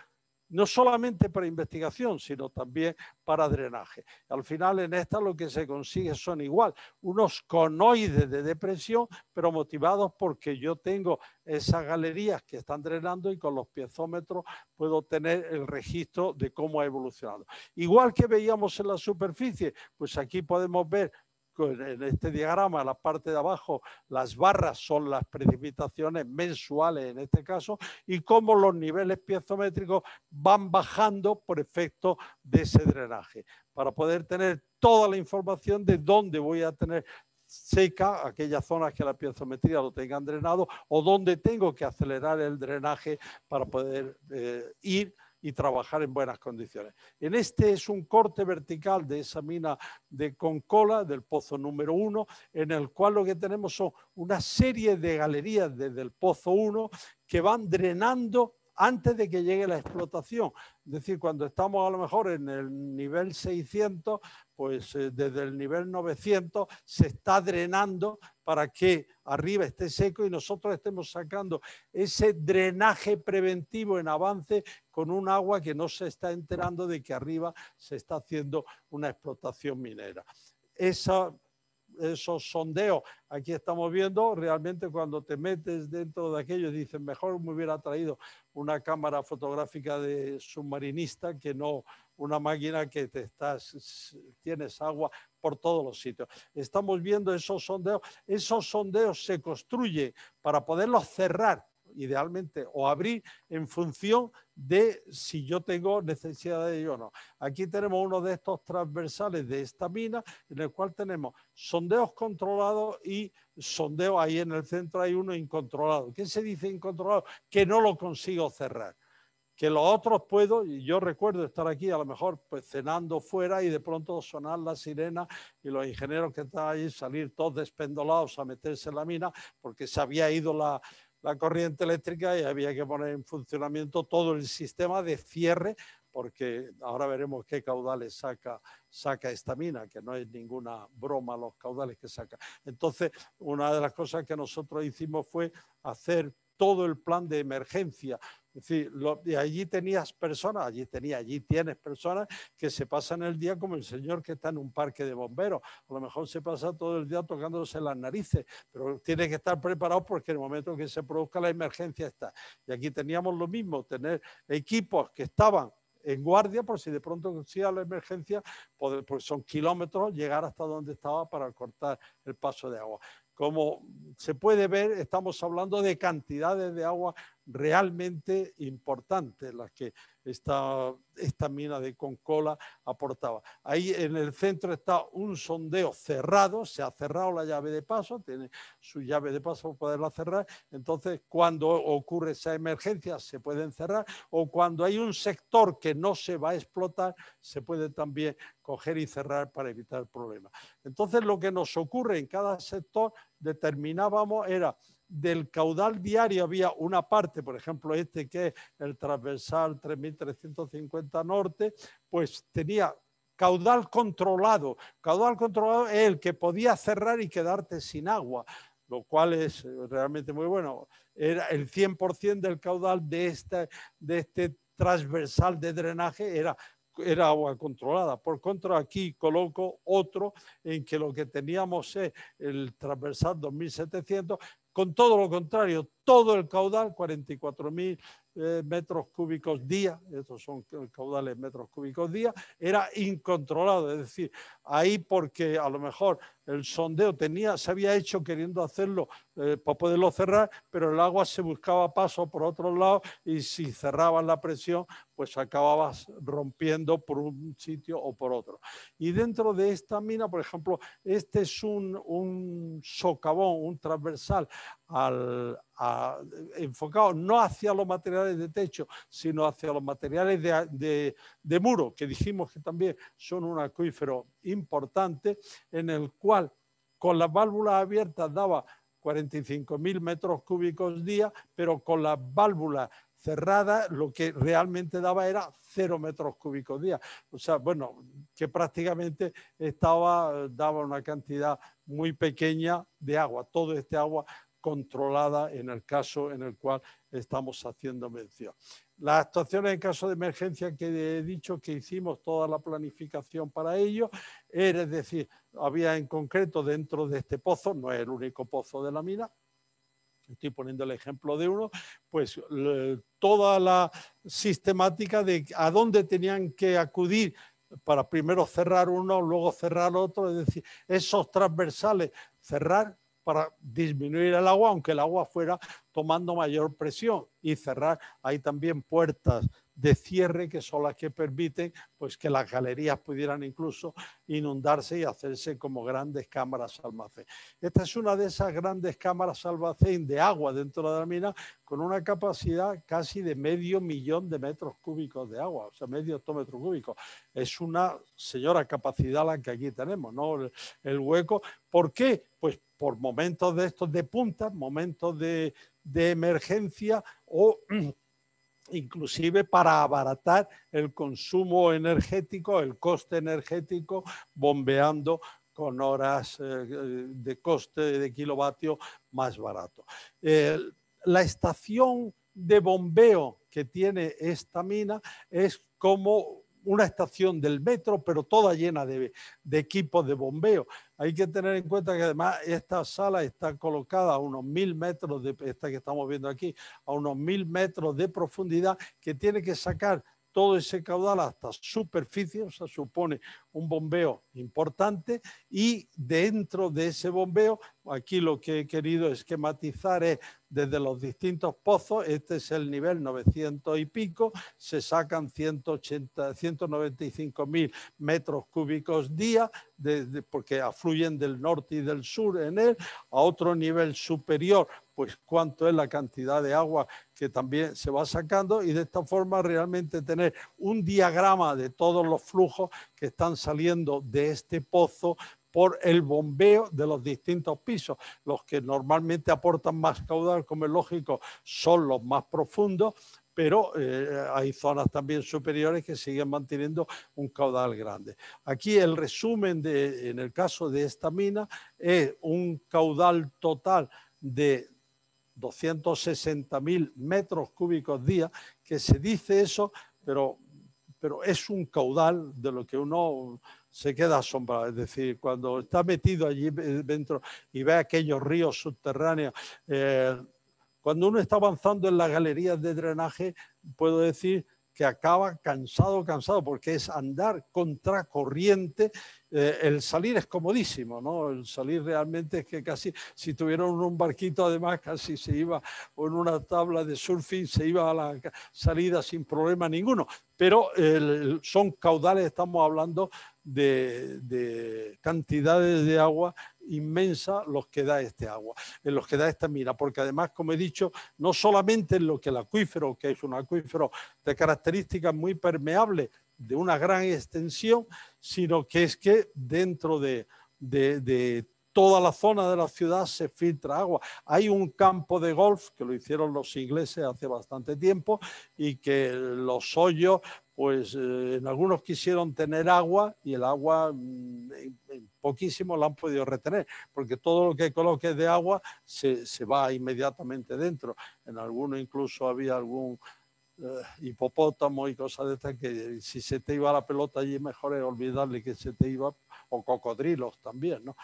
S2: no solamente para investigación, sino también para drenaje. Al final, en esta lo que se consigue son igual, unos conoides de depresión, pero motivados porque yo tengo esas galerías que están drenando y con los piezómetros puedo tener el registro de cómo ha evolucionado. Igual que veíamos en la superficie, pues aquí podemos ver en este diagrama, la parte de abajo, las barras son las precipitaciones mensuales en este caso, y cómo los niveles piezométricos van bajando por efecto de ese drenaje, para poder tener toda la información de dónde voy a tener seca, aquellas zonas que la piezometría lo tengan drenado, o donde tengo que acelerar el drenaje para poder ir y trabajar en buenas condiciones. En este es un corte vertical de esa mina de Concola, del pozo número 1, en el cual lo que tenemos son una serie de galerías desde el pozo 1 que van drenando antes de que llegue la explotación. Es decir, cuando estamos a lo mejor en el nivel 600, pues desde el nivel 900 se está drenando para que arriba esté seco y nosotros estemos sacando ese drenaje preventivo en avance con un agua que no se está enterando de que arriba se está haciendo una explotación minera. Esos sondeos, aquí estamos viendo, realmente cuando te metes dentro de aquello dices, mejor me hubiera traído una cámara fotográfica de submarinista que no una máquina que tienes agua por todos los sitios. Estamos viendo esos sondeos se construyen para poderlos cerrar idealmente o abrir en función de si yo tengo necesidad de ello o no. Aquí tenemos uno de estos transversales de esta mina en el cual tenemos sondeos controlados y sondeos, ahí en el centro hay uno incontrolado. ¿Qué se dice incontrolado? Que no lo consigo cerrar. Que los otros puedo, y yo recuerdo estar aquí a lo mejor pues cenando fuera y de pronto sonar la sirena y los ingenieros que estaban ahí salir todos despendolados a meterse en la mina porque se había ido la corriente eléctrica y había que poner en funcionamiento todo el sistema de cierre, porque ahora veremos qué caudales saca esta mina, que no es ninguna broma los caudales que saca. Entonces, una de las cosas que nosotros hicimos fue hacer todo el plan de emergencia. Es decir, y allí tienes personas que se pasan el día como el señor que está en un parque de bomberos. A lo mejor se pasa todo el día tocándose las narices, pero tiene que estar preparado porque en el momento que se produzca la emergencia está. Y aquí teníamos lo mismo, tener equipos que estaban en guardia por si de pronto sea la emergencia, pues son kilómetros, llegar hasta donde estaba para cortar el paso de agua. Como se puede ver, estamos hablando de cantidades de agua realmente importantes las que esta mina de Concola aportaba. Ahí en el centro está un sondeo cerrado, se ha cerrado la llave de paso, tiene su llave de paso para poderla cerrar. Entonces, cuando ocurre esa emergencia, se pueden cerrar, o cuando hay un sector que no se va a explotar, se puede también coger y cerrar para evitar problemas. Entonces, lo que nos ocurre en cada sector, determinábamos, era del caudal diario había una parte, por ejemplo, este que es el transversal 3350 norte, pues tenía caudal controlado. Caudal controlado es el que podía cerrar y quedarte sin agua, lo cual es realmente muy bueno. Era el 100% del caudal de este transversal de drenaje era agua controlada. Por contra, aquí coloco otro en que lo que teníamos es el transversal 2700, con todo lo contrario, todo el caudal, 44.000 metros cúbicos día, estos son caudales metros cúbicos día, era incontrolado. Es decir, ahí porque a lo mejor el sondeo se había hecho queriendo hacerlo para poderlo cerrar, pero el agua se buscaba paso por otro lado y si cerraban la presión, pues acababas rompiendo por un sitio o por otro. Y dentro de esta mina, por ejemplo, este es un socavón, un transversal enfocado no hacia los materiales de techo, sino hacia los materiales de muro, que dijimos que también son un acuífero importante, en el cual con las válvulas abiertas daba 45.000 metros cúbicos día, pero con las válvulas cerradas lo que realmente daba era 0 metros cúbicos día. O sea, bueno, que prácticamente daba una cantidad muy pequeña de agua. Todo este agua controlada en el caso en el cual estamos haciendo mención. Las actuaciones en caso de emergencia que he dicho que hicimos toda la planificación para ello, es decir, había en concreto dentro de este pozo, no es el único pozo de la mina, estoy poniendo el ejemplo de uno, pues toda la sistemática de a dónde tenían que acudir para primero cerrar uno, luego cerrar otro, es decir, esos transversales cerrar para disminuir el agua, aunque el agua fuera tomando mayor presión, y cerrar. Hay también puertas de cierre, que son las que permiten pues, que las galerías pudieran incluso inundarse y hacerse como grandes cámaras almacén. Esta es una de esas grandes cámaras almacén de agua dentro de la mina, con una capacidad casi de 500.000 de metros cúbicos de agua, o sea, medio hectómetro cúbico. Es una señora capacidad la que aquí tenemos, ¿no? El hueco. ¿Por qué? Pues por momentos de estos de punta, momentos de emergencia o inclusive para abaratar el consumo energético, el coste energético, bombeando con horas de coste de kilovatio más barato. La estación de bombeo que tiene esta mina es como una estación del metro, pero toda llena de equipos de bombeo. Hay que tener en cuenta que además esta sala está colocada a unos 1000 metros, de esta que estamos viendo aquí, a unos 1000 metros de profundidad, que tiene que sacar todo ese caudal hasta superficie, o sea, supone un bombeo importante, y dentro de ese bombeo, aquí lo que he querido esquematizar es desde los distintos pozos, este es el nivel 900 y pico, se sacan 195.000 metros cúbicos día, porque afluyen del norte y del sur en él, a otro nivel superior, pues cuánto es la cantidad de agua que también se va sacando, y de esta forma realmente tener un diagrama de todos los flujos que están saliendo de este pozo por el bombeo de los distintos pisos. Los que normalmente aportan más caudal, como es lógico, son los más profundos, pero hay zonas también superiores que siguen manteniendo un caudal grande. Aquí el resumen en el caso de esta mina es un caudal total de 260.000 metros cúbicos día, que se dice eso, pero es un caudal de lo que uno se queda asombrado. Es decir, cuando está metido allí dentro y ve aquellos ríos subterráneos, cuando uno está avanzando en las galerías de drenaje, puedo decir que acaba cansado, porque es andar contracorriente. El salir es comodísimo, ¿no? El salir realmente es que casi, si tuvieran un barquito además, casi se iba, o en una tabla de surfing, se iba a la salida sin problema ninguno. Pero son caudales, estamos hablando de cantidades de agua inmensa los que da este agua, en los que da esta mina, porque además, como he dicho, no solamente en lo que el acuífero, que es un acuífero de características muy permeables, de una gran extensión, sino que es que dentro de toda la zona de la ciudad se filtra agua. Hay un campo de golf que lo hicieron los ingleses hace bastante tiempo, y que los hoyos, pues en algunos quisieron tener agua, y el agua en poquísimo la han podido retener, porque todo lo que coloques de agua se va inmediatamente dentro. En algunos incluso había algún hipopótamo y cosas de estas, que si se te iba la pelota allí, mejor es olvidarle que se te iba, o cocodrilos también, ¿no?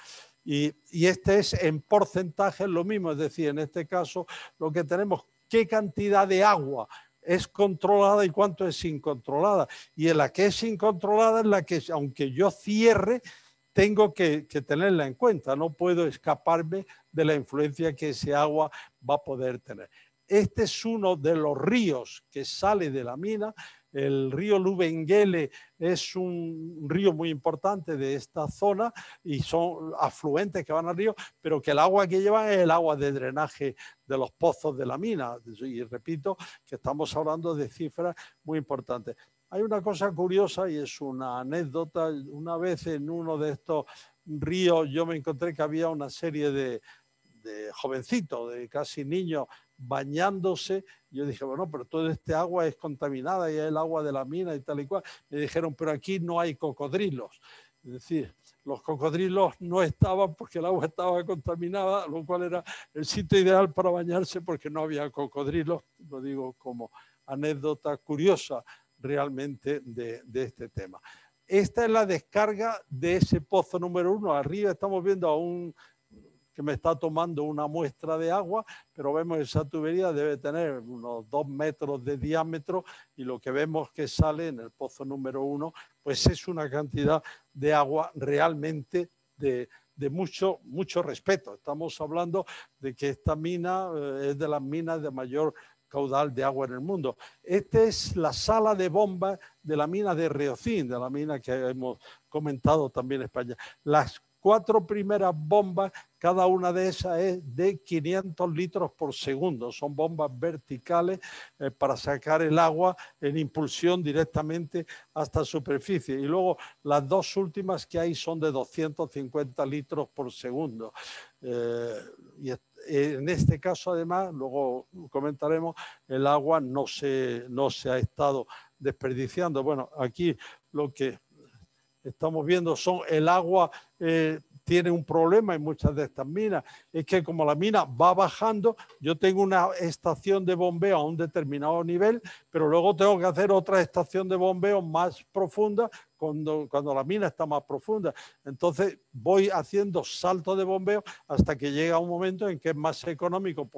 S2: Y este es en porcentaje lo mismo, es decir, en este caso lo que tenemos, qué cantidad de agua es controlada y cuánto es incontrolada. Y en la que es incontrolada es la que, aunque yo cierre, tengo que tenerla en cuenta, no puedo escaparme de la influencia que ese agua va a poder tener. Este es uno de los ríos que sale de la mina. El río Lubengele es un río muy importante de esta zona, y son afluentes que van al río, pero que el agua que llevan es el agua de drenaje de los pozos de la mina. Y repito que estamos hablando de cifras muy importantes. Hay una cosa curiosa, y es una anécdota. Una vez en uno de estos ríos yo me encontré que había una serie de jovencitos, de casi niños, bañándose. Yo dije, bueno, pero todo este agua es contaminada y es el agua de la mina y tal y cual. Me dijeron, pero aquí no hay cocodrilos. Es decir, los cocodrilos no estaban porque el agua estaba contaminada, lo cual era el sitio ideal para bañarse, porque no había cocodrilos. Lo digo como anécdota curiosa realmente de este tema. Esta es la descarga de ese pozo número 1. Arriba estamos viendo a un que me está tomando una muestra de agua, pero vemos esa tubería debe tener unos 2 metros de diámetro, y lo que vemos que sale en el pozo número 1, pues es una cantidad de agua realmente de mucho respeto. Estamos hablando de que esta mina es de las minas de mayor caudal de agua en el mundo. Esta es la sala de bombas de la mina de Riocín, de la mina que hemos comentado también en España. Las 4 primeras bombas, cada una de esas es de 500 litros por segundo. Son bombas verticales para sacar el agua en impulsión directamente hasta superficie. Y luego las 2 últimas que hay son de 250 litros por segundo. Y en este caso, además, luego comentaremos, el agua no se ha estado desperdiciando. Bueno, aquí lo que estamos viendo son el agua, tiene un problema en muchas de estas minas, es que como la mina va bajando, yo tengo una estación de bombeo a un determinado nivel, pero luego tengo que hacer otra estación de bombeo más profunda cuando la mina está más profunda. Entonces voy haciendo saltos de bombeo hasta que llega un momento en que es más económico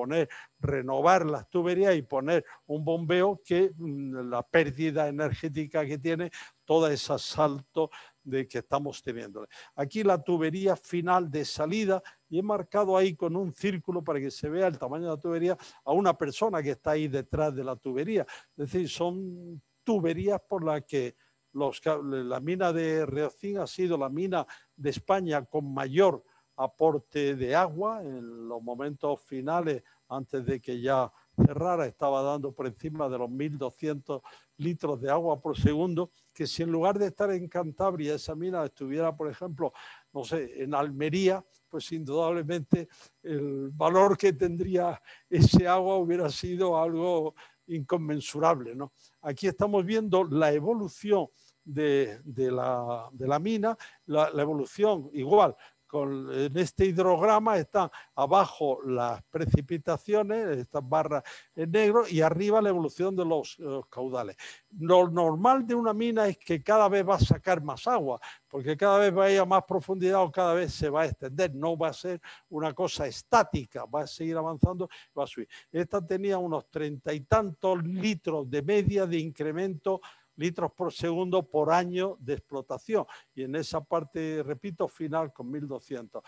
S2: renovar las tuberías y poner un bombeo que la pérdida energética que tiene toda ese salto de que estamos teniendo. Aquí la tubería final de salida, y he marcado ahí con un círculo para que se vea el tamaño de la tubería a una persona que está ahí detrás de la tubería. Es decir, son tuberías por las que la mina de Riocín ha sido la mina de España con mayor aporte de agua en los momentos finales, antes de que ya cerrara, estaba dando por encima de los 1.200 litros de agua por segundo, que si en lugar de estar en Cantabria esa mina estuviera, por ejemplo, no sé, en Almería, pues indudablemente el valor que tendría ese agua hubiera sido algo inconmensurable, ¿no? Aquí estamos viendo la evolución de la mina, la evolución igual. En este hidrograma están abajo las precipitaciones, estas barras en negro, y arriba la evolución de los caudales. Lo normal de una mina es que cada vez va a sacar más agua, porque cada vez va a ir a más profundidad o cada vez se va a extender. No va a ser una cosa estática, va a seguir avanzando, va a subir. Esta tenía unos 30 y tantos litros de media de incremento litros por segundo por año de explotación, y en esa parte, repito, final con 1.200.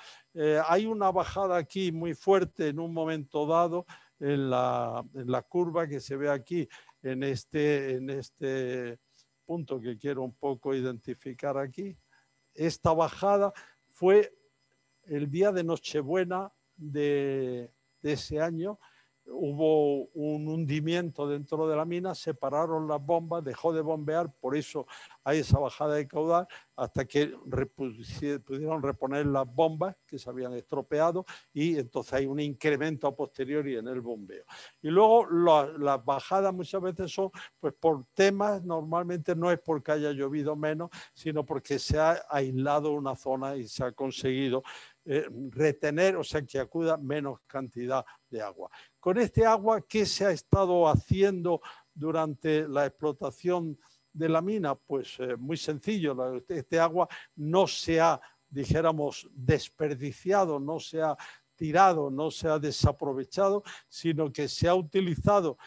S2: Hay una bajada aquí muy fuerte en un momento dado en la curva que se ve aquí en este punto que quiero un poco identificar aquí. Esta bajada fue el día de Nochebuena de ese año. Hubo un hundimiento dentro de la mina, se pararon las bombas, dejó de bombear, por eso hay esa bajada de caudal, hasta que pudieron reponer las bombas que se habían estropeado, y entonces hay un incremento a posteriori en el bombeo. Y luego las bajadas muchas veces son pues por temas, normalmente no es porque haya llovido menos, sino porque se ha aislado una zona y se ha conseguido retener, o sea, que acuda menos cantidad de agua. Con este agua, ¿qué se ha estado haciendo durante la explotación de la mina? Pues muy sencillo, este agua no se ha, dijéramos, desperdiciado, no se ha tirado, no se ha desaprovechado, sino que se ha utilizado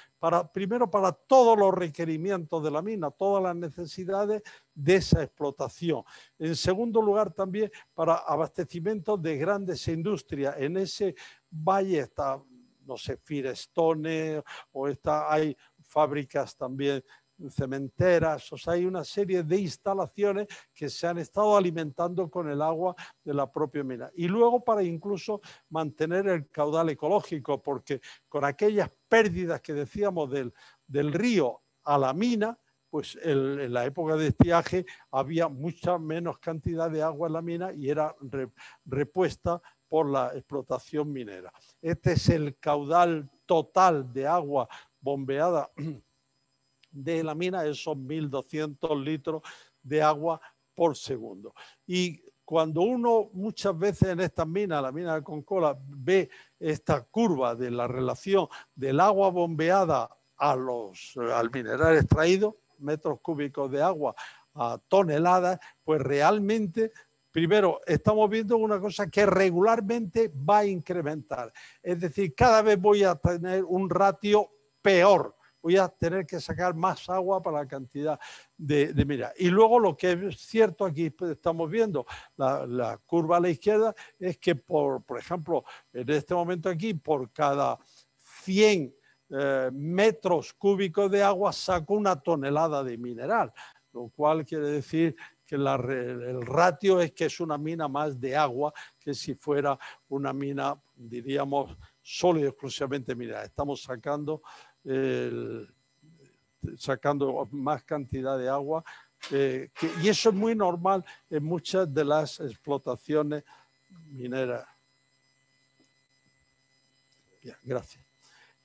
S2: primero para todos los requerimientos de la mina, todas las necesidades de esa explotación. En segundo lugar, también para abastecimiento de grandes industrias. En ese valle está, no sé, Firestone, o hay fábricas también cementeras, o sea, hay una serie de instalaciones que se han estado alimentando con el agua de la propia mina. Y luego para incluso mantener el caudal ecológico, porque con aquellas pérdidas que decíamos del río a la mina, pues en la época de estiaje había mucha menos cantidad de agua en la mina y era repuesta por la explotación minera. Este es el caudal total de agua bombeada de la mina, esos 1.200 litros de agua por segundo. Y cuando uno muchas veces en estas minas, la mina de Concola, ve esta curva de la relación del agua bombeada al mineral extraído, metros cúbicos de agua a toneladas, pues realmente, primero, estamos viendo una cosa que regularmente va a incrementar. Es decir, cada vez voy a tener un ratio peor. Voy a tener que sacar más agua para la cantidad de mina. Y luego lo que es cierto, aquí estamos viendo la curva a la izquierda, es que por ejemplo, en este momento aquí, por cada 100 metros cúbicos de agua saco 1 tonelada de mineral, lo cual quiere decir que el ratio es que es una mina más de agua que si fuera una mina, diríamos, solo y exclusivamente mineral. Estamos sacando más cantidad de agua y eso es muy normal en muchas de las explotaciones mineras. Bien, gracias.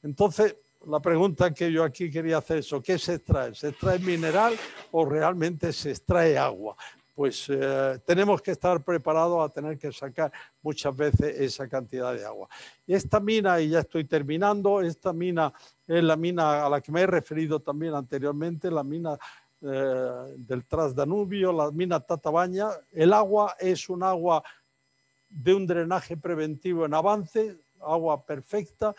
S2: Entonces, la pregunta que yo aquí quería hacer es, ¿qué se extrae? ¿Se extrae mineral o realmente se extrae agua? Pues tenemos que estar preparados a tener que sacar muchas veces esa cantidad de agua. Esta mina, y ya estoy terminando, esta mina es la mina a la que me he referido también anteriormente, la mina del Transdanubio, la mina Tatabaña. El agua es un agua de un drenaje preventivo en avance, agua perfecta,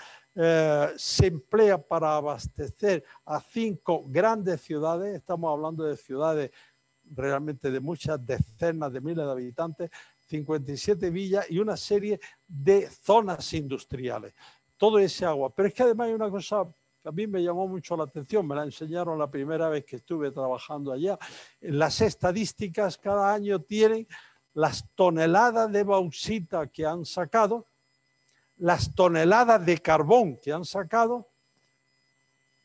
S2: se emplea para abastecer a 5 grandes ciudades, estamos hablando de ciudades realmente de muchas decenas de miles de habitantes, 57 villas y una serie de zonas industriales. Todo ese agua. Pero es que además hay una cosa que a mí me llamó mucho la atención, me la enseñaron la primera vez que estuve trabajando allá. Las estadísticas cada año tienen las toneladas de bauxita que han sacado, las toneladas de carbón que han sacado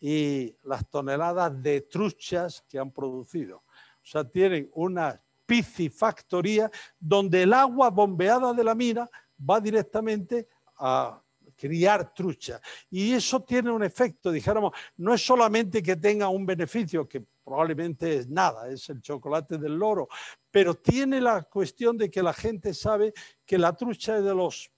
S2: y las toneladas de truchas que han producido. O sea, tienen una piscifactoría donde el agua bombeada de la mina va directamente a criar trucha. Y eso tiene un efecto, dijéramos, no es solamente que tenga un beneficio, que probablemente es nada, es el chocolate del loro, pero tiene la cuestión de que la gente sabe que la trucha es de los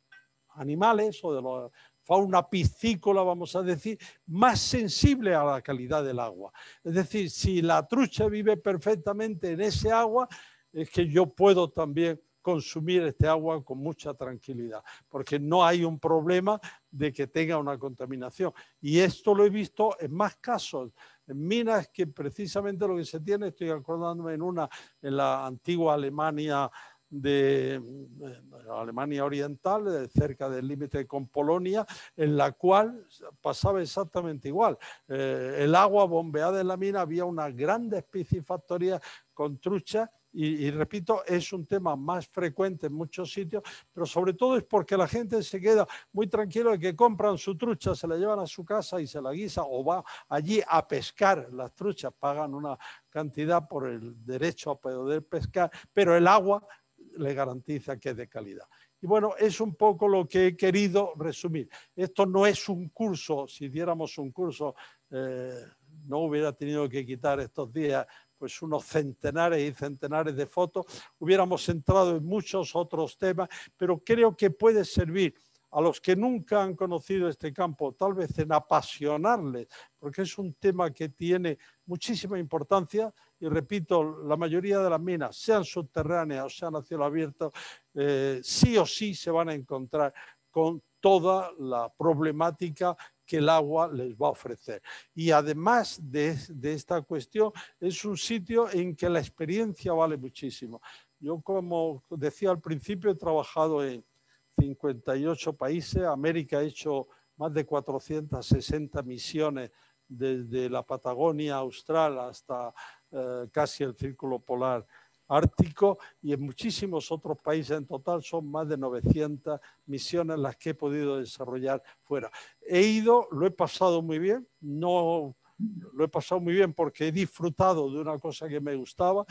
S2: animales o de la fauna piscícola, vamos a decir, más sensible a la calidad del agua. Es decir, si la trucha vive perfectamente en ese agua, es que yo puedo también consumir este agua con mucha tranquilidad, porque no hay un problema de que tenga una contaminación. Y esto lo he visto en más casos, en minas que precisamente lo que se tiene, estoy acordándome en la antigua Alemania, de Alemania Oriental, cerca del límite con Polonia, en la cual pasaba exactamente igual. El agua bombeada en la mina, había una gran piscifactoría con trucha y repito, es un tema más frecuente en muchos sitios, pero sobre todo es porque la gente se queda muy tranquilo de que compran su trucha, se la llevan a su casa y se la guisa o va allí a pescar las truchas, pagan una cantidad por el derecho a poder pescar, pero el agua le garantiza que es de calidad. Y bueno, es un poco lo que he querido resumir. Esto no es un curso, si diéramos un curso, no hubiera tenido que quitar estos días pues unos centenares y centenares de fotos, hubiéramos entrado en muchos otros temas, pero creo que puede servir a los que nunca han conocido este campo, tal vez en apasionarles, porque es un tema que tiene muchísima importancia y repito, la mayoría de las minas, sean subterráneas o sean a cielo abierto, sí o sí se van a encontrar con toda la problemática que el agua les va a ofrecer. Y además de esta cuestión, es un sitio en que la experiencia vale muchísimo. Yo, como decía al principio, he trabajado en 58 países. América ha hecho más de 460 misiones desde la Patagonia austral hasta casi el Círculo Polar Ártico, y en muchísimos otros países. En total son más de 900 misiones las que he podido desarrollar fuera. He ido, lo he pasado muy bien, no lo he pasado muy bien porque he disfrutado de una cosa que me gustaba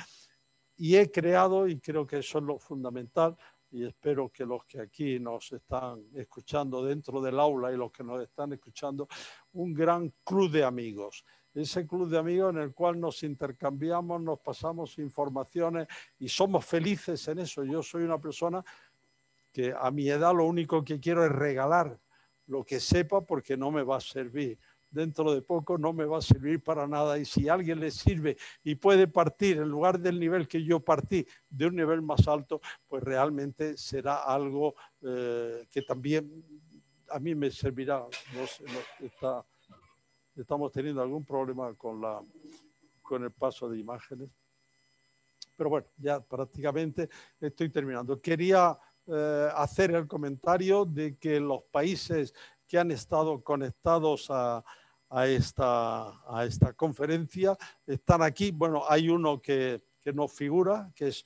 S2: y he creado, y creo que eso es lo fundamental, y espero que los que aquí nos están escuchando dentro del aula y los que nos están escuchando, un gran club de amigos. Ese club de amigos en el cual nos intercambiamos, nos pasamos informaciones y somos felices en eso. Yo soy una persona que a mi edad lo único que quiero es regalar lo que sepa, porque no me va a servir. Dentro de poco no me va a servir para nada, y si a alguien le sirve y puede partir en lugar del nivel que yo partí de un nivel más alto, pues realmente será algo que también a mí me servirá. No sé, estamos teniendo algún problema con el paso de imágenes, pero bueno, ya prácticamente estoy terminando. Quería hacer el comentario de que los países que han estado conectados a esta conferencia. Están aquí, bueno, hay uno que no figura, que es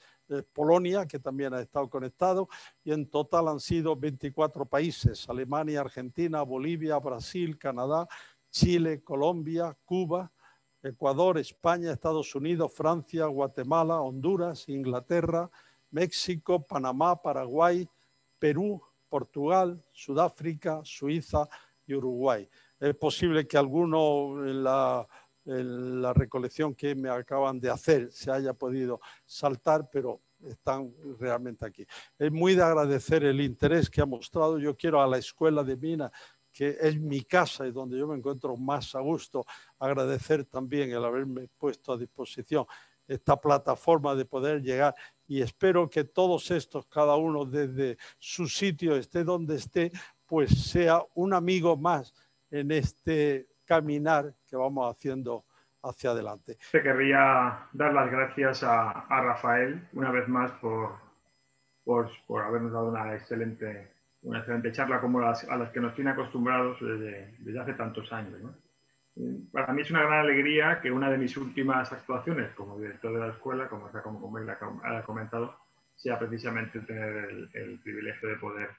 S2: Polonia, que también ha estado conectado, y en total han sido 24 países: Alemania, Argentina, Bolivia, Brasil, Canadá, Chile, Colombia, Cuba, Ecuador, España, Estados Unidos, Francia, Guatemala, Honduras, Inglaterra, México, Panamá, Paraguay, Perú, Portugal, Sudáfrica, Suiza y Uruguay. Es posible que alguno en la recolección que me acaban de hacer se haya podido saltar, pero están realmente aquí. Es muy de agradecer el interés que ha mostrado. Yo quiero a la Escuela de Minas, que es mi casa y donde yo me encuentro más a gusto, agradecer también el haberme puesto a disposición esta plataforma de poder llegar, y espero que todos estos, cada uno desde su sitio, esté donde esté, pues sea un amigo más en este caminar que vamos haciendo hacia adelante.
S3: Te querría dar las gracias a Rafael una vez más por habernos dado una excelente charla como a las que nos tiene acostumbrados desde hace tantos años, ¿no? Para mí es una gran alegría que una de mis últimas actuaciones como director de la escuela, como él ha comentado, sea precisamente tener el privilegio de poder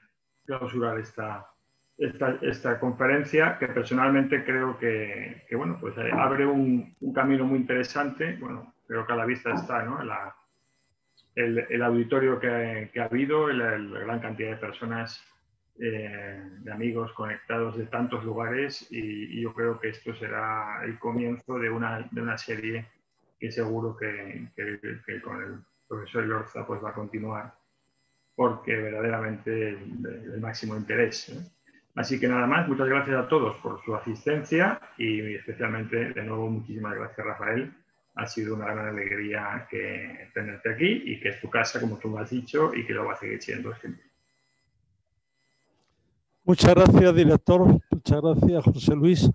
S3: clausurar esta conferencia, que personalmente creo que bueno, pues abre un camino muy interesante. Bueno, creo que a la vista está, ¿no?, el auditorio que ha habido, la gran cantidad de personas, de amigos conectados de tantos lugares, y yo creo que esto será el comienzo de una serie que seguro que con el profesor Lorza pues va a continuar, porque verdaderamente es del máximo interés, ¿eh? Así que nada más, muchas gracias a todos por su asistencia y especialmente, de nuevo, muchísimas gracias, Rafael. Ha sido una gran alegría tenerte aquí, y que es tu casa, como tú me has dicho, y que lo va a seguir siendo siempre.
S2: Muchas gracias, director. Muchas gracias, José Luis.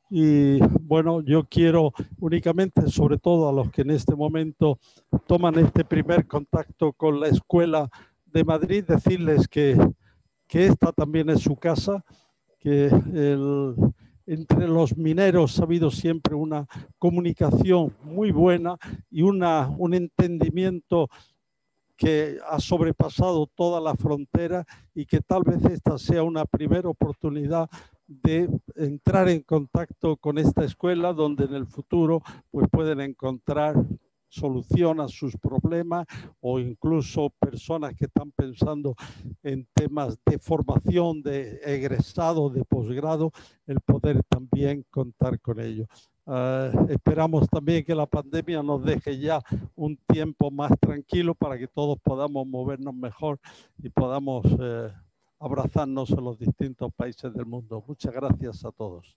S2: Y bueno, yo quiero únicamente, sobre todo a los que en este momento toman este primer contacto con la Escuela de Madrid, decirles que esta también es su casa, que entre los mineros ha habido siempre una comunicación muy buena y un entendimiento que ha sobrepasado toda la frontera, y que tal vez esta sea una primera oportunidad de entrar en contacto con esta escuela, donde en el futuro pues pueden encontrar solución a sus problemas, o incluso personas que están pensando en temas de formación, de egresado, de posgrado, el poder también contar con ello. Esperamos también que la pandemia nos deje ya un tiempo más tranquilo para que todos podamos movernos mejor y podamos abrazarnos en los distintos países del mundo. Muchas gracias a todos.